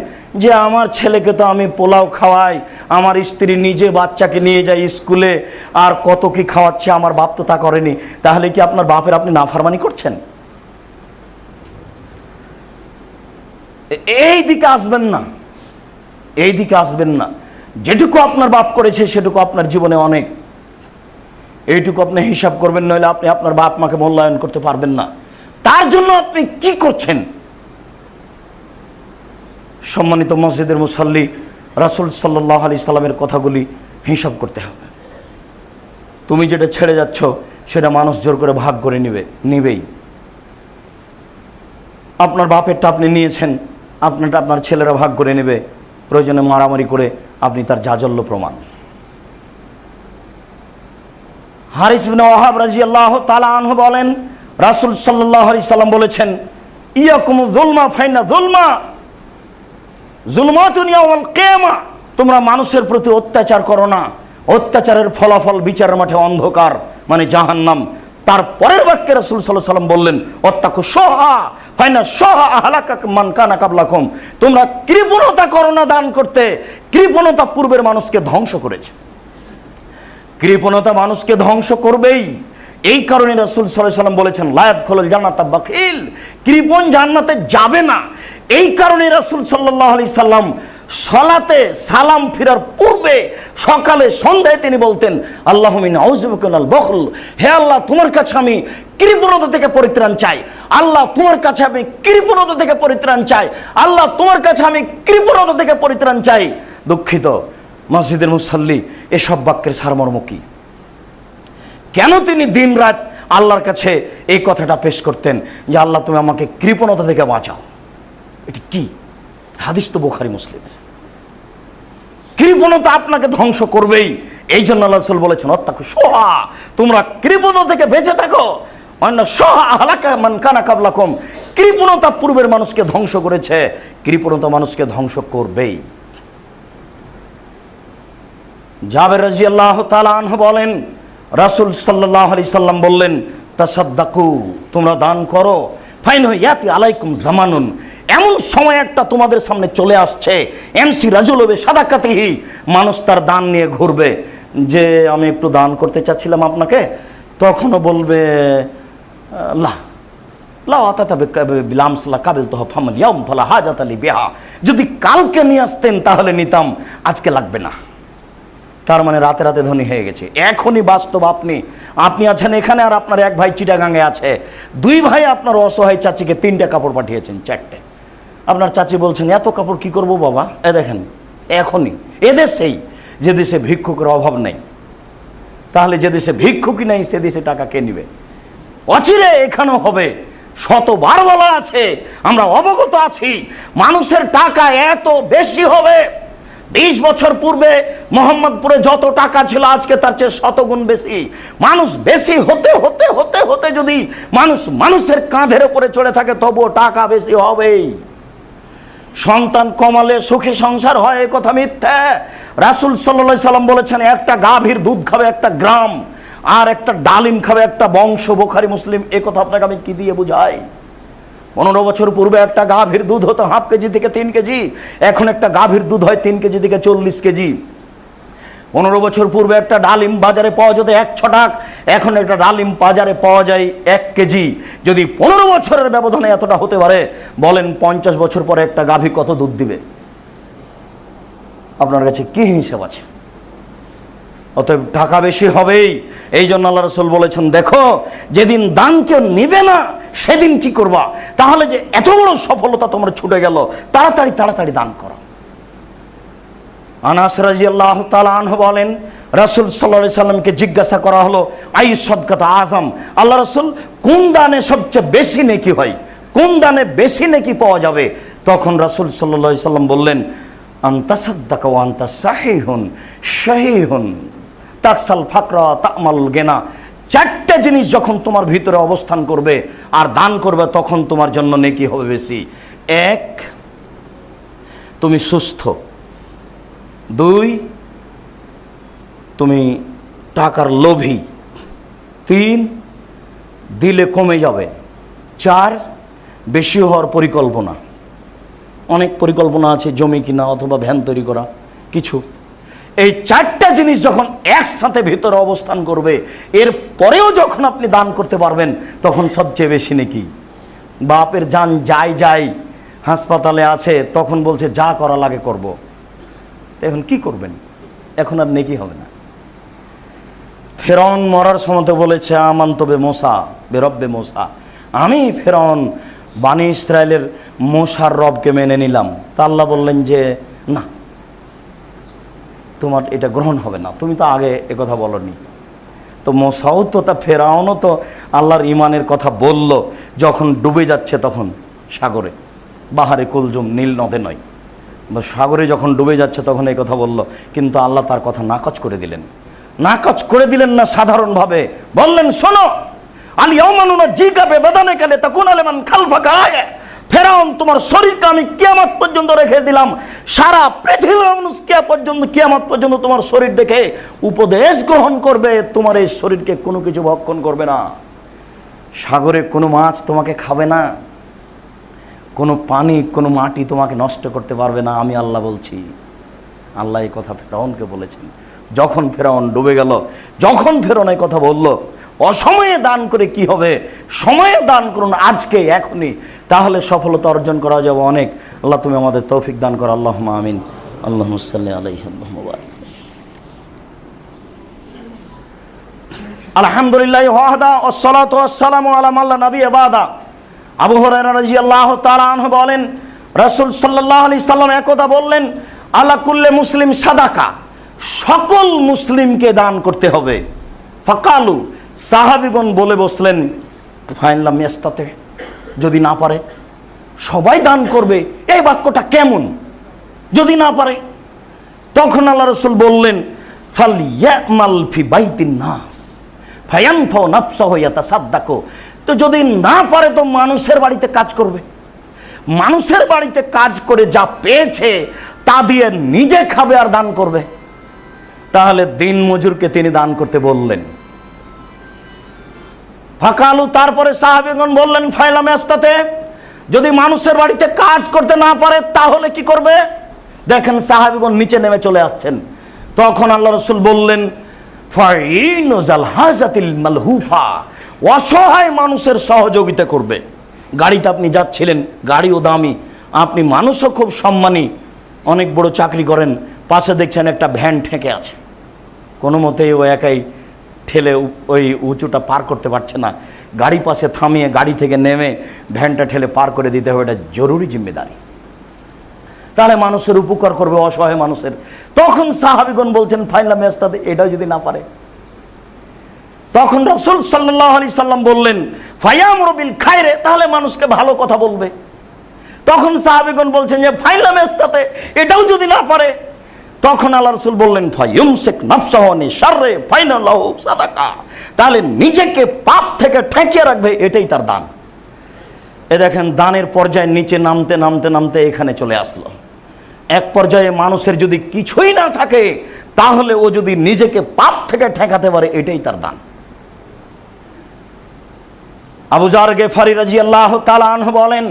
যে আমার ছেলেকে তো আমি পোলাও খাওয়াই, আমার স্ত্রী নিজে বাচ্চাকে নিয়ে যায় স্কুলে, আর কত কি খাওয়াচ্ছে, আমার বাপ তো তা করেনি, তাহলে কি আপনার বাপের আপনি নাফরমানি করছেন? এই দিকে আসবেন না, এই দিকে আসবেন না। যেটুকু আপনার বাপ করেছে সেটুকু আপনার জীবনে অনেক, এইটুকু আপনি হিসাব করবেন, নইলে আপনি আপনার বাপ মাকে মূল্যায়ন করতে পারবেন না। তার জন্য আপনি কি করছেন? সম্মানিত মসজিদের মুসাল্লি, রাসূল সাল্লাল্লাহু আলাইহি সাল্লামের কথাগুলি হিসাব করতে হবে। তুমি যেটা ছেড়ে যাচ্ছ সেটা মানুষ জোর করে ভাগ করে নিবেই। আপনার বাপেরটা আপনি নিয়েছেন, আপনারটা আপনার ছেলেরা ভাগ করে নেবে। প্রয়োজনে মারামারি করে আপনি তার জাজল্য প্রমাণ। হারিস ইবনে ওয়াহাব রাদিয়াল্লাহু তাআলা আনহু বলেন, রাসূল সাল্লাল্লাহু আলাইহি সাল্লাম বলেছেন, ইয়াকুমুয যুলমা ফাইন্না যুলমা যুলমাতুন ইয়াউমাল কিয়ামা, তোমরা মানুষের প্রতি অত্যাচার করো না, অত্যাচারের ফলাফল বিচারের মাঠে অন্ধকার মানে জাহান্নাম। তার পরের বাক্যে রাসূল সাল্লাল্লাহু আলাইহি সাল্লাম বললেন, অত্তাকু শুহা ফাইন্না শুহা আহলাকা মান কানা কাবলাকুম, তোমরা কৃপণতা করো না দান করতে, কৃপণতা পূর্বের মানুষকে ধ্বংস করেছে। কৃপণতা মানুষকে ধ্বংস করবেই। এই কারণে রাসূল সাল্লাল্লাহু আলাইহি সাল্লাম বলেছেন, লা ইয়াদখুলুল জান্নাতা বাখিল, কৃপণ জান্নাতে যাবে না। এই কারণে রাসূল সাল্লাল্লাহু আলাইহি সাল্লাম সালাতে সালাম ফিরার পূর্বে সকালে সন্ধ্যায় তিনি বলতেন, আল্লাহুম্মা ইন্নী আউযু বিকা মিনাল বখল, হে আল্লাহ তোমার কাছে আমি কৃপণতা থেকে পরিত্রাণ চাই, আল্লাহ তোমার কাছে আমি কৃপণতা থেকে পরিত্রাণ চাই, আল্লাহ তোমার কাছে আমি কৃপণতা থেকে পরিত্রাণ চাই। দুঃখিত মসজিদের মুসাল্লি, এসব বাক্যের সারমর্ম কি? কেন তিনি দিন রাত আল্লাহর কাছে এই কথাটা পেশ করতেন যে আল্লাহ তুমি আমাকে কৃপণতা থেকে বাঁচাও? এটি কি হাদিস? তো বুখারী মুসলিমের। কৃপণতা আপনাকে ধ্বংস করবেই। এই জন্য আল্লাহ রাসূল বলেছেন, অত্তাকু শুহা, তোমরা কৃপণতা থেকে বেঁচে থাকো, অন্য শুহা আহলাকা মান কানা কাবলাকুম, কৃপণতা পূর্বের মানুষকে ধ্বংস করেছে, কৃপণতা মানুষকে ধ্বংস করবেই। জাবের রাদিয়াল্লাহু তাআলা আনহু বলেন, রাসূল সাল্লাল্লাহু আলাইহি সাল্লাম বললেন, তাসাদ্দাকু, তোমরা দান করো, ফাইন ইয়াতি আলাইকুম জামানুন, এমন সময় একটা তোমাদের সামনে চলে আসছে, এমসি রাজুল বে সাদাকাতিহি, মানুষ তার দান নিয়ে ঘুরবে, যে আমি একটু দান করতে চাচ্ছিলাম আপনাকে, তখনও বলবে লা লা আতাতা বিলামসলা কাবিল তো ফামাল ইয়াউম ফালা হাজাত লি বিহা, যদি কালকে নিয়ে আসতেন তাহলে নিতাম, আজকে লাগবে না। তার মানে রাতে রাতে ধনী হয়ে গেছে। এখনই বাস্তব, আপনি আছেন এখানে, আর আপনার এক ভাই চিটাগাঙ্গে আছে, দুই ভাই আপনার অসহায় চাচিকে 3টে কাপড় পাঠিয়েছেন, 4টে। আপনার চাচি বলছেন, এত কাপড় কি করব বাবা? দেখেন এখনই এদেশেই, যে দেশে ভিক্ষুকের অভাব নেই, তাহলে যে দেশে ভিক্ষুকই নেই সে দেশে টাকা কে নিবে? অচিরে এখানেও হবে। শতবার বলা আছে, আমরা অবগত আছি, মানুষের টাকা এত বেশি হবে। 20 বছর পূর্বে মোহাম্মদপুরে যত টাকা ছিল আজকে তার চেয়ে 100 গুণ বেশি। মানুষ বেশি হতে হতে হতে হতে যদি মানুষের কাঁধের উপরে চড়ে থাকে তবুও টাকা বেশি হবেই। সন্তান কমালে সুখী সংসার হয়, এ কথা মিথ্যা। রাসূল সাল্লাল্লাহু আলাইহি সাল্লাম বলেছেন, একটা গাভীর দুধ খাবে একটা গ্রাম, আর একটা ডালিম খাবে একটা বংশ। বুখারী মুসলিম। এ কথা আপনাকে আমি কি দিয়ে বুঝাই? 15 বছর পূর্বে একটা গাভীর দুধ হতো হাফ কেজি থেকে 3 কেজি, এখন একটা গাভীর দুধ হয় 3 কেজি থেকে 40 কেজি। 15 বছর পূর্বে একটা ডালিম বাজারে পাওয়া যেত 1 ছটাক, এখন একটা ডালিম বাজারে পাওয়া যায় 1 কেজি। যদি 15 বছরের ব্যবধানে এতটা হতে পারে, বলেন 50 বছর পরে একটা গাভী কত দুধ দিবে? আপনার কাছে কি হিসাব আছে? অতএব টাকা বেশি হবেই। এই জন্য আল্লাহ রাসূল বলেছেন, দেখো যেদিন দান কেউ নিবে না সেদিন কি করবা? তাহলে যে এত বড় সফলতা তোমার ছুটে গেল, তাড়াতাড়ি তাড়াতাড়ি দান করো। আনাস রাদিয়াল্লাহু তাআলা আনহু বলেন, রাসূল সাল্লাল্লাহু আলাইহি সাল্লামকে জিজ্ঞাসা করা হলো, আই সাদকাত আযম, আল্লাহ রাসূল কোন দানে সবচেয়ে বেশি নেকি হয়, কোন দানে বেশি নেকি পাওয়া যাবে? তখন রাসূল সাল্লাল্লাহু আলাইহি সাল্লাম বললেন, আনতা সাদ্দাকা ওয়া আনতা সাহিহুন শাহীহুন তাকসাল ফাকরা তা'মালুল গিনা। 4টে জিনিস যখন তোমার ভিতরে অবস্থান করবে আর দান করবে, তখন তোমার জন্য নেকি হবে বেশি। 1, তুমি সুস্থ। 2, তুমি টাকার লোভী। 3, দিলে কমে যাবে। 4, বেশি হওয়ার পরিকল্পনা। অনেক পরিকল্পনা আছে, জমি কিনা অথবা ভ্যান তৈরি করা কিছু। এই 4টা জিনিস যখন একসাথে ভিতরে অবস্থান করবে, এর পরেও যখন আপনি দান করতে পারবেন, তখন সবচেয়ে বেশি নেকি। বাপের জান যাই হাসপাতালে আছে, তখন বলছে যা করা লাগে করব। এখন কি করবেন? এখন আর নেকি হবে না। ফেরাউন মরার সময় তো বলেছে, আমানতু বিমূসা বিরব্বি মূসা, আমি ফেরাউন বানি ইসরায়েলের মূসার রবকে মেনে নিলাম। তা আল্লাহ বললেন যে না, তোমার এটা গ্রহণ হবে না, তুমি তো আগে একথা বলনি। তো মূসাও তো, তা ফেরাউনও তো আল্লাহর ইমানের কথা বলল যখন ডুবে যাচ্ছে, তখন সাগরে, বাহারে কুলজুম, নীল নদে নয়। সাগরে যখন ডুবে যাচ্ছে তখন এই কথা বলল, কিন্তু আল্লাহ তার কথা নাকচ করে দিলেন। নাকচ করে দিলেন না সাধারণভাবে, বললেন শোনো, আল ইয়াউমা নুনাজ্জিকা বিবাদানিকা লিতাকুনা লিমান খালফাকা আয়া। ফেরাউন, তোমার শরীরকে আমি কিয়ামত পর্যন্ত রেখে দিলাম, সারা পৃথিবীর মানুষ কিয়ামত পর্যন্ত তোমার শরীর দেখে উপদেশ গ্রহণ করবে, তোমার এই শরীরকে কোনো কিছু ভক্ষণ করবে না। সাগরে কোনো মাছ তোমাকে খাবে না, কোনো পানি কোনো মাটি তোমাকে নষ্ট করতে পারবে না, আমি আল্লাহ বলছি। আল্লাহ এই কথা ফেরাউনকে বলেছেন। যখন ফেরাউন ডুবে গেল, যখন ফেরাউন এই কথা বলল, অসময়ে দান করে কি হবে, সময়ে দান করুন আজকে এখনই, তাহলে সফলতা অর্জন করা যাবে অনেক। আল্লাহ তুমি আমাদের তৌফিক দান করো, আল্লাহুম্মা আমিন। আল্লাহুম্মা সাল্লি আলাইহি ওয়া বারিক আলাইহি। আলহামদুলিল্লাহি ওয়াহদা ওয়াসসালাতু ওয়াসসালামু আলা মান লা নাবিয়্যা বাদা। আবু হুরায়রা রাদিয়াল্লাহু তাআলা আনহু বলেন, রাসূল সাল্লাল্লাহু আলাইহি সাল্লাম একদা বললেন, আলা কুল্লি মুসলিম সাদাকা, সকল মুসলিমকে দান করতে হবে। ফাকালু, সাহাবীগণ বলে বসলেন, ফাইনলাম ইয়াস্তাতে, যদি না পারে সবাই দান করবে, এই বাক্যটা কেমন, যদি না পারে? তখন আল্লাহ রাসূল বললেন, ফালইয়ামাল ফি বাইতিন নাস ফায়ানফাউ নাফসাহু ইয়াতাসাদ্দাকু। তো যদি না পারে তো মানুষের বাড়িতে কাজ করবে, মানুষের বাড়িতে কাজ করে যা পেয়েছে তা দিয়ে নিজে খাবে আর দান করবে। তাহলে দিন মজুরকে তিনি দান করতে বললেন। ফাকালু, তারপরে সাহাবীগণ বললেন, ফাইলাম ইয়াস্তাতে, যদি মানুষের বাড়িতে কাজ করতে না পারে তাহলে কি করবে? দেখেন সাহাবীগণ নিচে নেমে চলে আসছেন। তখন আল্লাহ রাসূল বললেন, ফাইনুজাল হাজাতিল মালহুফা, অসহায় মানুষের সহযোগিতা করবে। গাড়িতে আপনি যাচ্ছিলেন, গাড়িও দামি, আপনি মানুষও খুব সম্মানী, অনেক বড় চাকরি করেন, পাশে দেখছেন একটা ভ্যান ঠেকে আছে, কোনো মতেই ও একাই ঠেলে ওই উঁচুটা পার করতে পারছে না, গাড়ি পাশে থামিয়ে গাড়ি থেকে নেমে ভ্যানটা ঠেলে পার করে দিতে হবে, এটা জরুরি জিম্মেদারি। তাহলে মানুষের উপকার করবে, অসহায় মানুষের। তখন সাহাবীগণ বলছেন, ফাইনাল মেস্তাদে, এটাও যদি না পারে? তখন রাসূল সাল্লাল্লাহু আলাইহি সাল্লাম বললেন, ফায়ামুরু বিল খায়রে, তাহলে মানুষকে ভালো কথা বলবে। তখন সাহাবীগণ বলছেন যে ফাইনাল মেস্তাদে, এটাও যদি না পারে? তখন আল্লাহ রাসূল বললেন, ফায়ুমসিক নাফসাহু আনি শাররে ফাইনাল্লাহু সাদাকা, তাহলে নিজেকে পাপ থেকে ঠেকিয়ে রাখবে, এটাই তার দান। এ দেখেন দানের পর্যায়ে নিচে নামতে নামতে নামতে এখানে চলে আসলো। এক পর্যায়ে মানুষের যদি কিছুই না থাকে তাহলে ও যদি নিজেকে পাপ থেকে ঠেকাতে পারে, এটাই তার দান। আবু যার গেফারি রাদিয়াল্লাহু তাআলা আনহু বলেন,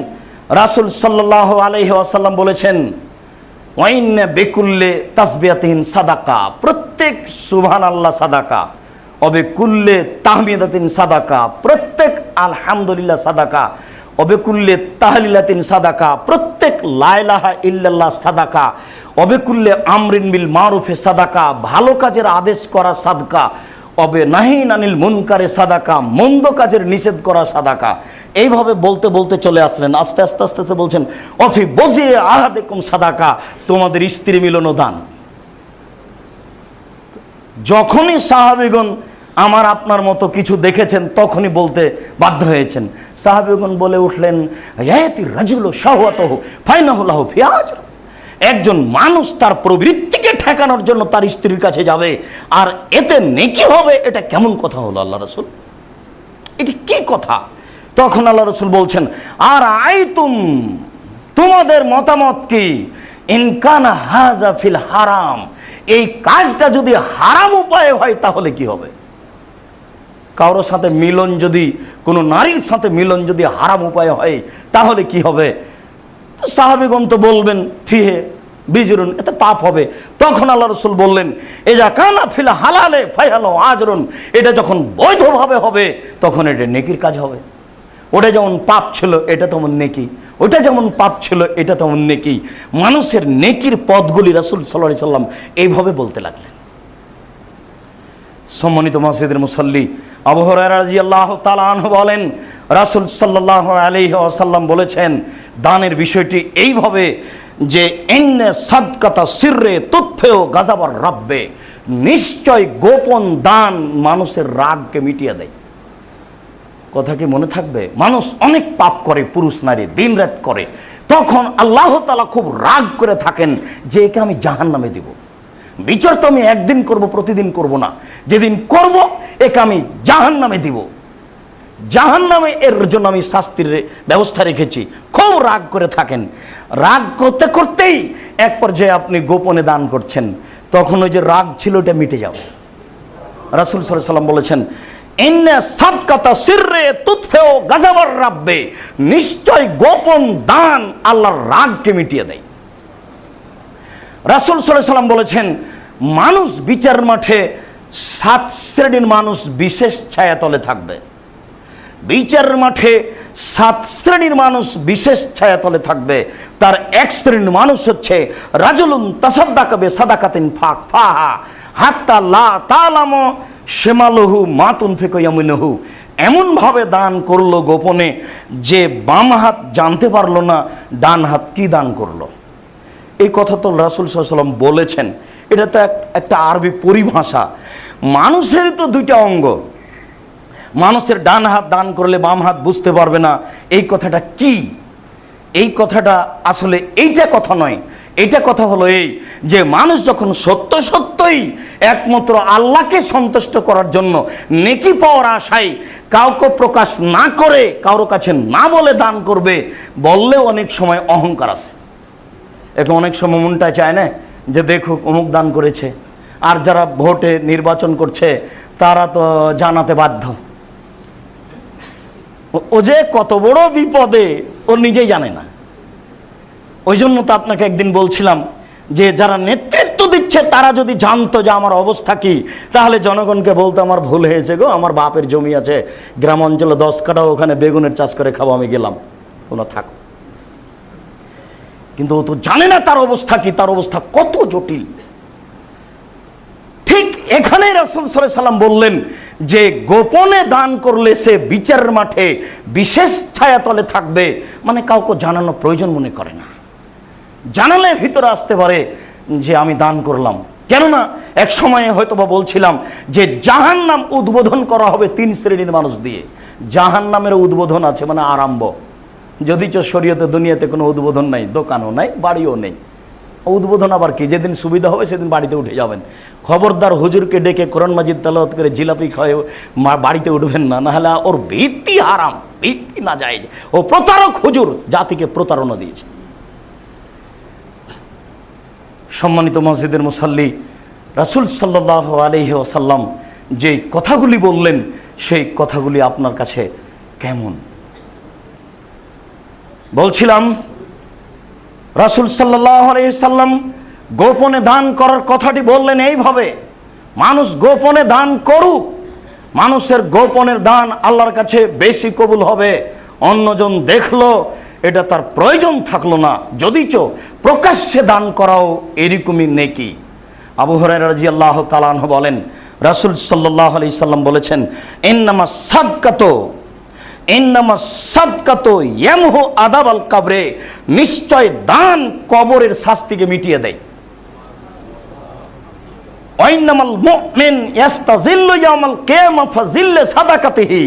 রাসূল সাল্লাল্লাহু আলাইহি ওয়াসাল্লাম বলেছেন, ওয়াইন্না বিকুল্লি তাসবিহাতিন সাদাকা, প্রত্যেক সুবহানাল্লাহ সাদাকা, অবে কুল্লে তাহমিদাতিন সাদাকা, প্রত্যেক আলহামদুলিল্লাহ সাদাকা, অবে কুল্লে তাহলিলাতিন সাদাকা, প্রত্যেক লা ইলাহা ইল্লাল্লাহ সাদাকা, অবে কুল্লে আমরিন বিল মারুফে সাদাকা, ভালো কাজের আদেশ করা সাদকা, অবে নাহিন আনিল মুনকারে সাদাকা, মন্দ কাজের নিষেধ করা সাদাকা। এইভাবে বলতে বলতে চলে আসলেন, আস্তে আস্তে আস্তে আস্তে বলছেন, অফি বজিয়ে আহাদেকুম সাদাকা, তোমাদের স্ত্রী মিলনও দান। যখনই সাহাবীগণ আমার আপনার মতো কিছু দেখেছেন তখনই বলতে বাধ্য হয়েছেন। সাহাবীগণ বলে উঠলেন, ইয়াতি রাজুলু শাহওয়াতাহু ফাইনাহু লাহু ফি আজর, একজন মানুষ তার প্রবৃত্তিকে ঠেকানোর জন্য তার স্ত্রীর কাছে যাবে আর এতে নেকি হবে, এটা কেমন কথা হলো আল্লাহ রাসূল? এটি কি কথা? তখন আল্লাহ রাসূল বলছেন, আর আইতুম, তোমাদের মতামত কি, ইনকানা হাযা ফিল হারাম, এই কাজটা যদি হারাম উপায়ে হয় তাহলে কি হবে? কারোর সাথে মিলন যদি, কোনো নারীর সাথে মিলন যদি হারাম উপায়ে হয় তাহলে কি হবে? সাহাবীগণ তো বলবেন, ফিহে বিজরুন, এতে পাপ হবে। তখন আল্লাহ রাসূল বললেন, এজা কানা ফিল হালালে ফায়ালাহু আজরুন, এটা যখন বৈধভাবে হবে তখন এটা নেকির কাজ হবে। ওটা যেমন পাপ ছিল এটা তেমন নেকি, ওটা যেমন পাপ ছিল এটা তেমন নেকি। মানুষের নেকির পথগুলি রাসূল সাল্লাল্লাহু আলাইহি সাল্লাম এইভাবে বলতে লাগলেন। সম্মানিত মসজিদের মুসল্লি, আবু হুরায়রা রাদিয়াল্লাহু তাআলা আনহু বলেন, রাসূল সাল্লাল্লাহু আলাইহি ওয়াসাল্লাম বলেছেন দানের বিষয়টি এইভাবে যে ইন্না সাদকাতা সিররে তুতফিউ গাযাবার রাব্বে, নিশ্চয় গোপন দান মানুষের রাগকে মিটিয়ে দেয়। কথা কি মনে থাকবে? মানুষ অনেক পাপ করে, পুরুষ নারী দিন রাত করে, তখন আল্লাহ তাআলা খুব রাগ করে থাকেন যে একে আমি জাহান্নামে দিব। বিচার তো আমি একদিন করব, প্রতিদিন করব না, যেদিন করব একে আমি জাহান্নামে দিব, জাহান্নামে এর জন্য আমি শাস্তির ব্যবস্থা রেখেছি। খুব রাগ করে থাকেন। রাগ করতে করতেই এক পর্যায়ে আপনি গোপনে দান করছেন, তখন ওই যে রাগ ছিল ওটা মিটে যাবে। রাসূল সাল্লাল্লাহু আলাইহি ওয়াসাল্লাম বলেছেন, ইন্না সাদকাতা সিররে তুতফিউ গাযাবার রাব্বে, নিশ্চয় গোপন দান আল্লাহর রাগকে মিটিয়ে দেয়। রাসূল সাল্লাল্লাহু আলাইহি ওয়াসাল্লাম বলেছেন, মানুষ বিচার মাঠে 7 শ্রেণীর মানুষ বিশেষ ছায়াতলে থাকবে। বিচার মাঠে 7 শ্রেণীর মানুষ বিশেষ ছায়াতলে থাকবে। তার এক শ্রেণীর মানুষ হচ্ছে রাজুলুন তাসাদ্দাকা বিসাদাকাতিন ফাহা হাত্তা লা তালামু শিমালুহু মা তুনফিকু ইয়ামিনুহু, এমনভাবে দান করলো গোপনে যে বাম হাত জানতে পারলো না ডান হাত কি দান করলো। এই কথা তো রাসূল সাল্লাল্লাহু আলাইহি ওয়াসাল্লাম বলেছেন। এটা তো একটা আরবি পরিভাষা। মানুষের তো 2টা অঙ্গ, মানুষের ডান হাত দান করলে বাম হাত বুঝতে পারবে না, এই কথাটা কি? এই কথাটা আসলে এইটা কথা নয়। এটা কথা হলো এই যে মানুষ যখন সত্য সত্যই একমাত্র আল্লাহকে সন্তুষ্ট করার জন্য নেকি পাওয়ার আশায় কাউকে প্রকাশ না করে কারো কাছে না বলে দান করবে, বললেও অনেক সময় অহংকার আছে। এখন অনেক সময় মনটা চায় না যে দেখুক অমুক দান করেছে, আর যারা ভোটে নির্বাচন করছে তারা তো জানাতে বাধ্য। ও যে কত বড় বিপদে ও নিজেই জানে না। ওই জন্য তো আপনাকে একদিন বলছিলাম যে যারা নেতৃত্ব দিচ্ছে তারা যদি জানতো যে আমার অবস্থা কি, তাহলে জনগণকে বলতো আমার ভুল হয়েছে গো, আমার বাপের জমি আছে গ্রাম অঞ্চলে 10 কাঠা, ওখানে বেগুনের চাষ করে খাবো, আমি গেলাম, তোমরা থাকো। কিন্তু ও তো জানে না তার অবস্থা কি, তার অবস্থা কত জটিল। ঠিক এখানে রাসূল সাল্লাল্লাহু আলাইহি ওয়াসাল্লাম বললেন যে গোপনে দান করলে সে বিচারের মাঠে বিশেষ ছায়াতলে থাকবে, মানে কাউকে জানানো প্রয়োজন মনে করে না। জানালে ভিতরে আসতে পারে যে আমি দান করলাম। কেননা এক সময়ে হয়তো বা বলছিলাম যে জাহান্নাম উদ্বোধন করা হবে 3 শ্রেণীর মানুষ দিয়ে। জাহান্নামের উদ্বোধন আছে, মানে আরম্ভ, যদিচ শরীয়তে দুনিয়াতে কোনো উদ্বোধন নাই, দোকানও নাই, বাড়িও নেই। উদ্বোধন আবার কি? যেদিন সুবিধা হবে সেদিন বাড়িতে উঠে যাবেন। খবরদার হুজুরকে ডেকে কোরআন মাজিদ তেলাওয়াত করে জিলাপি খাওয়ায় বাড়িতে উঠবেন না, নাহলে ওর ভিত্তি হারাম, ভিত্তি না যায়। ও প্রতারক হুজুর, জাতিকে প্রতারণা দিয়েছে। সম্মানিত মসজিদের মুসাল্লি, রাসূল সাল্লাল্লাহু আলাইহি ওয়াসাল্লাম যে কথাগুলি বললেন সেই কথাগুলি আপনার কাছে কেমন? বলছিলাম রাসূল সাল্লাল্লাহু আলাইহি ওয়াসাল্লাম গোপনে দান করার কথাটি বললেন এইভাবে, মানুষ গোপনে দান করুক, মানুষের গোপনের দান আল্লাহর কাছে বেশি কবুল হবে। অন্যজন দেখলো এটা তার প্রয়োজন থাকলো না, যদিচ প্রকাশ্যে দান করাও এরকমই নেকি। আবু হুরায়রা রাদিয়াল্লাহু তাআলা আনহু বলেন, রাসূল সাল্লাল্লাহু আলাইহি সাল্লাম বলেছেন, ইন্নামাস সাদকাতু ইয়ামহু আযাবাল কবরে, নিশ্চয় দান কবরের শাস্তিকে মিটিয়ে দেয়। ওয়াইন্নামাল মুমিন ইয়াস্তাযিল্লু ইয়াওমাল কিয়ামা ফাযিল্লে সাদাকাতিহি,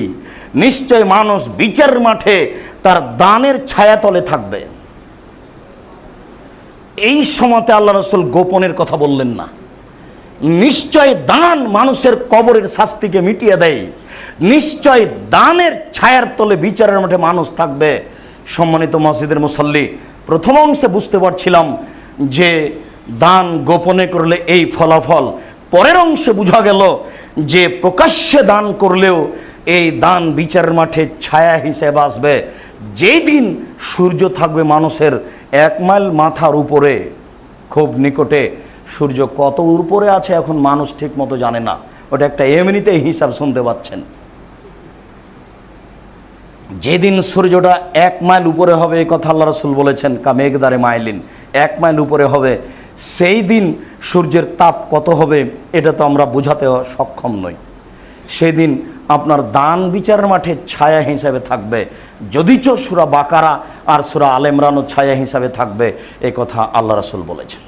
নিশ্চয় মানুষ বিচার মাঠে তার দানের ছায়াতলে থাকবে। এই সময়তে আল্লাহ রাসূল গোপনের কথা বললেন না। নিশ্চয় দান মানুষের কবরের শাস্তিকে মিটিয়ে দেয়, নিশ্চয় দানের ছায়ার তলে বিচারের মাঠে মানুষ থাকবে। সম্মানিত মসজিদের মুসল্লি, প্রথম অংশে বুঝতে পারছিলাম যে দান গোপনে করলে এই ফলাফল। পরের অংশে বোঝা গেল যে প্রকাশ্যে দান করলেও এই দান বিচারের মাঠে ছায়া হিসেবে আসবে। যেই দিন সূর্য থাকবে মানুষের 1 মাইল মাথার উপরে, খুব নিকটে। সূর্য কত উপরে আছে এখন মানুষ ঠিক মতো জানে না, ওটা একটা এমনিতেই হিসাব শুনতে পাচ্ছেন। যেদিন সূর্যটা 1 মাইল উপরে হবে, এই কথা আল্লাহ রাসূল বলেছেন, কামেগদারে মাইলিন, 1 মাইল উপরে হবে, সেই দিন সূর্যের তাপ কত হবে এটা তো আমরা বোঝাতে সক্ষম নই। সেদিন আপনার দান বিচারের মাঠে ছায়া হিসাবে থাকবে, যদিচ সূরা বাকারা আর সূরা আলে ইমরানও ছায়া হিসাবে থাকবে, এই কথা আল্লাহ রাসূল বলেছেন।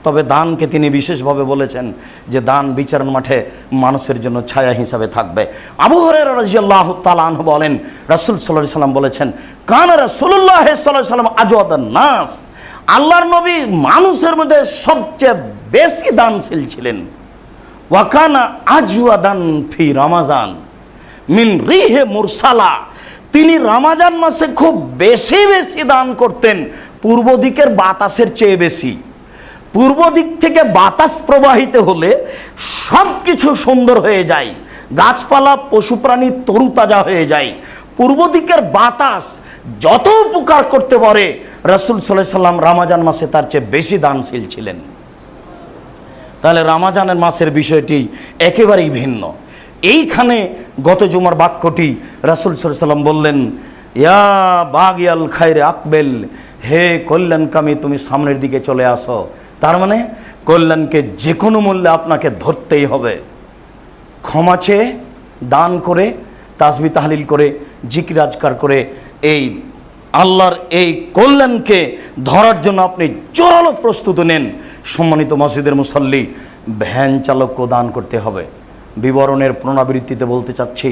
তবে দানকে তিনি বিশেষভাবে বলেছেন যে দান বিচার মাঠে মানুষের জন্য ছায়া হিসাবে থাকবে। আবু হুরায়রা রাদিয়াল্লাহু তাআলা আনহু বলেন, রাসূল সাল্লাল্লাহু আলাইহি সাল্লাম বলেছেন, কানা রাসূলুল্লাহ সাল্লাল্লাহু আলাইহি সাল্লাম আজওয়াদান নাস, আল্লাহর নবী মানুষের মধ্যে সবচেয়ে বেশি দানশীল ছিলেন। ওয়া কানা আজওয়াদান ফি রমাজান মিন রিহে মুরসালা, তিনি রমাজান মাসে খুব বেশি বেশি দান করতেন পূর্ব দিকের বাতাসের চেয়ে বেশি। পূর্ব দিক থেকে বাতাস প্রবাহিত হলে সব কিছু সুন্দর হয়ে যায়, গাছপালা পশু প্রাণী তরুতাজা হয়ে যায়। পূর্ব দিকের বাতাস যত উপকার করতে পারে, রাসূল সাল্লাল্লাহু আলাইহি সাল্লাম রমজান মাসে তার চেয়ে বেশি দানশীল ছিলেন। তাহলে রমজানের মাসের বিষয়টি একেবারেই ভিন্ন। এইখানে গত জুমার বাক্যটি রাসূল সাল্লাল্লাহু আলাইহি সাল্লাম বললেন, ইয়া বাগিয়াল খায়রে আকবেল, হে কল্যাণকামী তুমি সামনের দিকে চলে আসো। তার মানে কল্যাণকে যে কোনো মূল্যে আপনাকে ধরতেই হবে। ক্ষমা চেয়ে, দান করে, তাসবিহ তাহলিল করে, জিকির আজকার করে এই আল্লাহর এই কল্যাণকে ধরার জন্য আপনি জোরালো প্রস্তুতি নেন। সম্মানিত মসজিদের মুসল্লি, ভ্যান চালককেও দান করতে হবে। বিবরণের পুনরাবৃত্তিতে বলতে চাচ্ছি,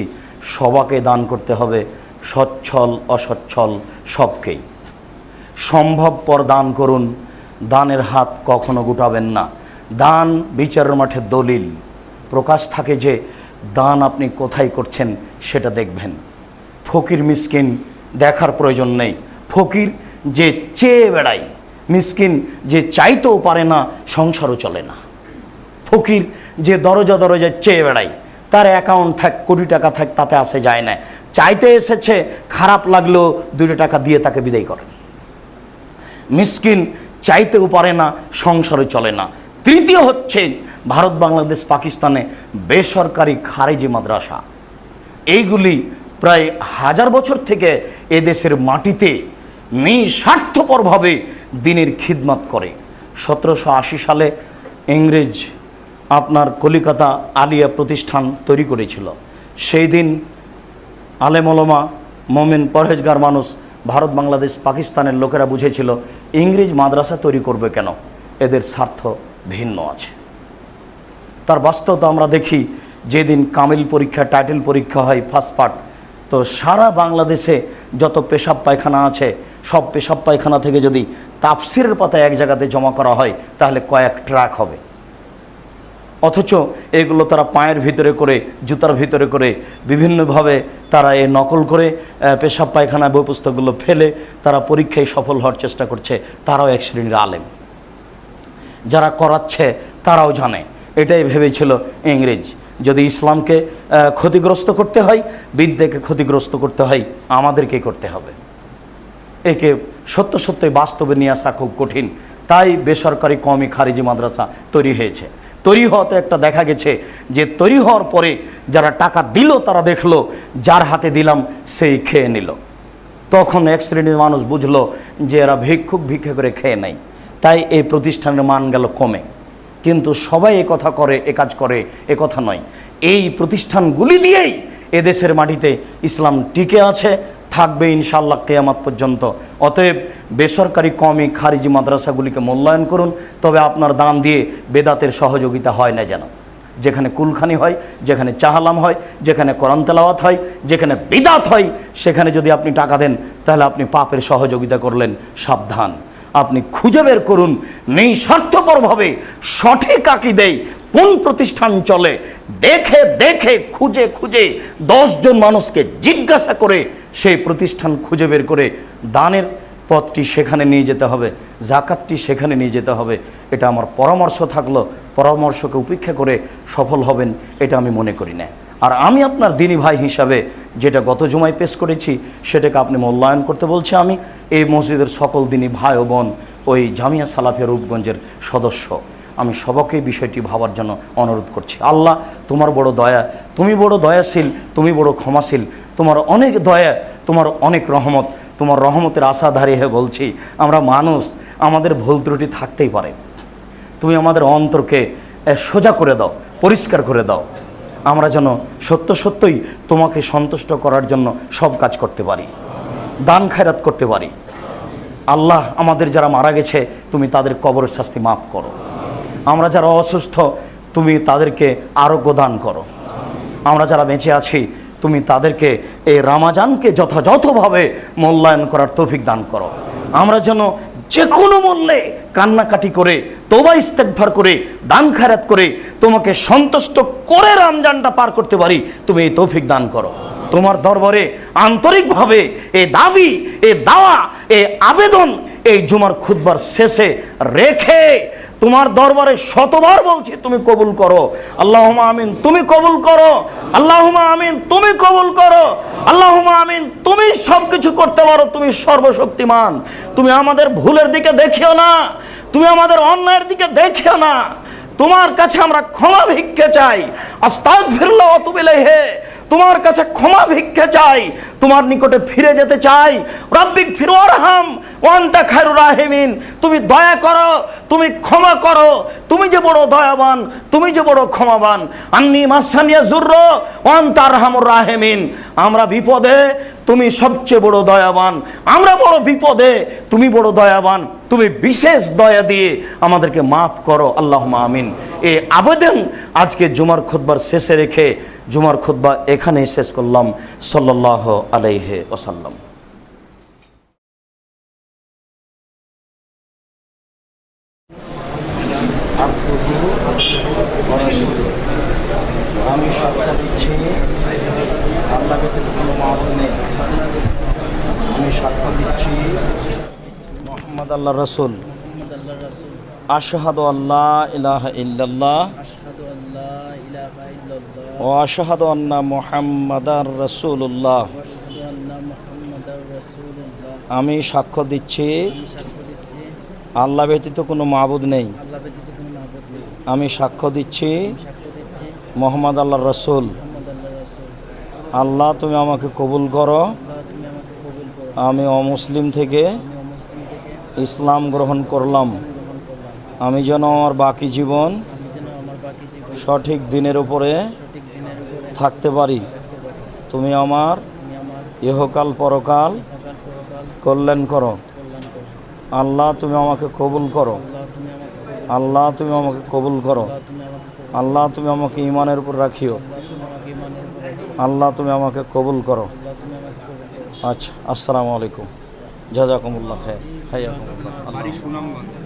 সবাকে দান করতে হবে, সচ্ছল অসচ্ছল সবকেই। সম্ভবপর দান করুন, দানের হাত কখনো গুটাবেন না। দান বিচারের মাঠে দলিল প্রকাশ থাকে যে দান আপনি কোথায় করছেন সেটা দেখবেন। ফকির মিসকিন দেখার প্রয়োজন নেই। ফকির যে চেয়ে বেড়ায়, মিসকিন যে চাইতেও পারে না, সংসারও চলে না। ফকির যে দরজা দরজায় চেয়ে বেড়ায়, তার অ্যাকাউন্ট থাক, কোটি টাকা থাক, তাতে আসে যায় না। চাইতে এসেছে, খারাপ লাগলেও 2 টাকা দিয়ে তাকে বিদায় করেন। মিসকিন চাইতেও পারে না, সংসারও চলে না। তৃতীয় হচ্ছে ভারত, বাংলাদেশ, পাকিস্তানে বেসরকারি খারেজি মাদ্রাসা। এইগুলি প্রায় 1000 বছর থেকে এদেশের মাটিতে নিঃস্বার্থপরভাবে দিনের খিদমত করে। 1780 সালে ইংরেজ আপনার কলিকাতা আলিয়া প্রতিষ্ঠান তৈরি করেছিল। সেই দিন আলেম ওলামা, মোমেন, পরহেজগার মানুষ, ভারত, বাংলাদেশ, পাকিস্তানের লোকেরা বুঝেছিল ইংরেজ মাদ্রাসা তৈরি করবে কেন, এদের স্বার্থ ভিন্ন আছে। তার বাস্তবতা আমরা দেখি, যেদিন কামিল পরীক্ষা, টাইটেল পরীক্ষা হয় ফার্স্ট পার্ট, তো সারা বাংলাদেশে যত পেশাব পায়খানা আছে, সব পেশাব পায়খানা থেকে যদি তাফসিরের পাতায় এক জায়গাতে জমা করা হয়, তাহলে কয়েক ট্রাক হবে। অথচ এগুলো তারা পায়ের ভিতরে করে, জুতার ভিতরে করে, বিভিন্নভাবে তারা এ নকল করে পেশাব পায়খানা বই পুস্তকগুলো ফেলে তারা পরীক্ষায় সফল হওয়ার চেষ্টা করছে। তারাও এক শ্রেণীর আলেম, যারা করাচ্ছে তারাও জানে। এটাই ভেবেছিল ইংরেজ, যদি ইসলামকে ক্ষতিগ্রস্ত করতে হয়, বিদ্যাকে ক্ষতিগ্রস্ত করতে হয়, আমাদেরকেই করতে হবে। একে সত্য সত্যই বাস্তবে নিয়ে আসা খুব কঠিন। তাই বেসরকারি কওমি খারিজি মাদ্রাসা তৈরি হয়েছে। তৈরি হওয়াতে একটা দেখা গেছে যে তৈরি হওয়ার পরে যারা টাকা দিল, তারা দেখলো যার হাতে দিলাম সেই খেয়ে নিল। তখন এক শ্রেণীর মানুষ বুঝলো যে এরা ভিক্ষুক, ভিক্ষা করে খেয়ে নেয়, তাই এই প্রতিষ্ঠানের মান গেল কমে। কিন্তু সবাই এ কথা করে, এ কাজ করে, এ কথা নয়। এই প্রতিষ্ঠানগুলি দিয়েই এদেশের মাটিতে ইসলাম টিকে আছে, থাকবে ইনশাআল্লাহ কিয়ামত পর্যন্ত। অতএব বেসরকারি কওমি খারিজি মাদ্রাসাগুলিকে মূল্যায়ন করুন, তবে আপনার দান দিয়ে বেদাতের সহযোগিতা হয় না যেন। যেখানে কুলখানি হয়, যেখানে চাহালাম হয়, যেখানে কোরআন তেলাওয়াত হয়, যেখানে বিদাত হয়, সেখানে যদি আপনি টাকা দেন, তাহলে আপনি পাপের সহযোগিতা করলেন। সাবধান, আপনি খুঁজে বের করুন নিঃস্বার্থপরভাবে সঠিক আকীদায় কোন প্রতিষ্ঠান চলে, দেখে দেখে খুঁজে খুঁজে 10 জন মানুষকে জিজ্ঞাসা করে সেই প্রতিষ্ঠান খুঁজে বের করে দানের পথটি সেখানে নিয়ে যেতে হবে, জাকাতটি সেখানে নিয়ে যেতে হবে। এটা আমার পরামর্শ থাকলো। পরামর্শকে উপেক্ষা করে সফল হবেন এটা আমি মনে করি না। আর আমি আপনার দিনী ভাই হিসাবে যেটা গত জুমায় পেশ করেছি, সেটাকে আপনি মূল্যায়ন করতে বলছি। আমি এই মসজিদের সকল দিনী ভাই ও বোন, ওই জামিয়া সালাফিয়া রূপগঞ্জের সদস্য, আমি সবাইকে বিষয়টি ভাবার জন্য অনুরোধ করছি। আল্লাহ তোমার বড় দয়া, তুমি বড় দয়াশীল, তুমি বড় ক্ষমাশীল, তোমার অনেক দয়া, তোমার অনেক রহমত, তোমার রহমতের আশাধারী হয়ে বলছি। আমরা মানুষ, আমাদের ভুল ত্রুটি থাকতেই পারে। তুমি আমাদের অন্তরকে সোজা করে দাও, পরিষ্কার করে দাও, আমরা যেন সত্য সত্যই তোমাকে সন্তুষ্ট করার জন্য সব কাজ করতে পারি, দান খায়রাত করতে পারি। আল্লাহ আমাদের যারা মারা গেছে, তুমি তাদের কবরের শাস্তি মাফ করো। আমরা যারা অসুস্থ তুমি তাদেরকে আরোগ্য দান করো। আমরা যারা বেঁচে আছি তুমি তাদেরকে এই রমজানকে যথাযথভাবে মূল্যায়ন করার তৌফিক দান করো। আমরা যেন যে কোনো মূল্যে কান্নাকাটি করে তওবা ইস্তেগফার করে দান খায়রাত করে তোমাকে সন্তুষ্ট করে রমজানটা পার করতে পারি, তুমি এই তৌফিক দান করো। তোমার দরবারে আন্তরিকভাবে এই দাবি, এই দাওয়া, এই আবেদন এই জুমার খুতবার শেষে রেখে তোমার দরবারে শতবার বলছি তুমি কবুল করো। আল্লাহুম্মা আমিন, তুমি কবুল করো। আল্লাহুম্মা আমিন, তুমি কবুল করো। আল্লাহুম্মা আমিন, তুমি সব কিছু করতে পারো, তুমি সর্বশক্তিমান। তুমি আমাদের ভুলের দিকে দেখিও না, তুমি আমাদের অন্যায়ের দিকে দেখিও না। তোমার কাছে আমরা ক্ষমা ভিক্ষে চাই। আস্তাগফিরুল্লাহ ওয়া আতুবু ইলাইহি, তোমার কাছে ক্ষমা ভিক্ষে চাই, তোমার নিকটে ফিরে যেতে চাই। রাব্বিক ফির ওয়ারহাম ওয়া আনতা খায়রুর রাহিমিন, তুমি দয়া করো, তুমি ক্ষমা করো, তুমি যে বড় দয়াবান, তুমি যে বড় ক্ষমাবান। আন্নী মাসানিয়া যুররা ওয়া আনতা আরহামুর রাহিমিন, আমরা বিপদে তুমি সবচেয়ে বড় দয়াবান, আমরা বড় বিপদে তুমি বড় দয়াবান, তুমি বিশেষ দয়া দিয়ে আমাদেরকে মাফ করো। আল্লাহুম্মা আমিন। এই আবেদন আজকে জুমার খুতবার শেষে রেখে জুমার খুতবা এখানেই শেষ করলাম। সাল্লাল্লাহু আলাইহি ওয়াসাল্লাম। আমি সাক্ষ্য দিচ্ছি আল্লাহ ব্যতীত কোনো মাবুদ নেই। আমি সাক্ষ্য দিচ্ছি মুহাম্মদ আল্লাহ রাসূল। আশহাদু আল্লা ইলাহা ইল্লাল্লাহ ওয়া আশহাদু আন্না মুহাম্মাদার রাসূলুল্লাহ। আমি সাক্ষ্য দিচ্ছি আল্লাহ ব্যতীত কোনো মাবুদ নেই। আমি সাক্ষ্য দিচ্ছি মুহাম্মদ আল্লাহর রাসূল। আল্লাহ তুমি আমাকে কবুল করো, আমি অমুসলিম থেকে ইসলাম গ্রহণ করলাম। আমি যেন আমার বাকি জীবন সঠিক দিনের উপরে থাকতে পারি। তুমি আমার ইহকাল পরকাল কল্যাণ করো। আল্লাহ তুমি আমাকে কবুল করো। আল্লাহ তুমি আমাকে কবুল করো। আল্লাহ তুমি আমাকে ঈমানের উপর রাখিও। আল্লাহ তুমি আমাকে কবুল করো। আচ্ছা, আসসালামু আলাইকুম। জাযাকুমুল্লাহ খায়র। হাইয়াকুমুল্লাহ।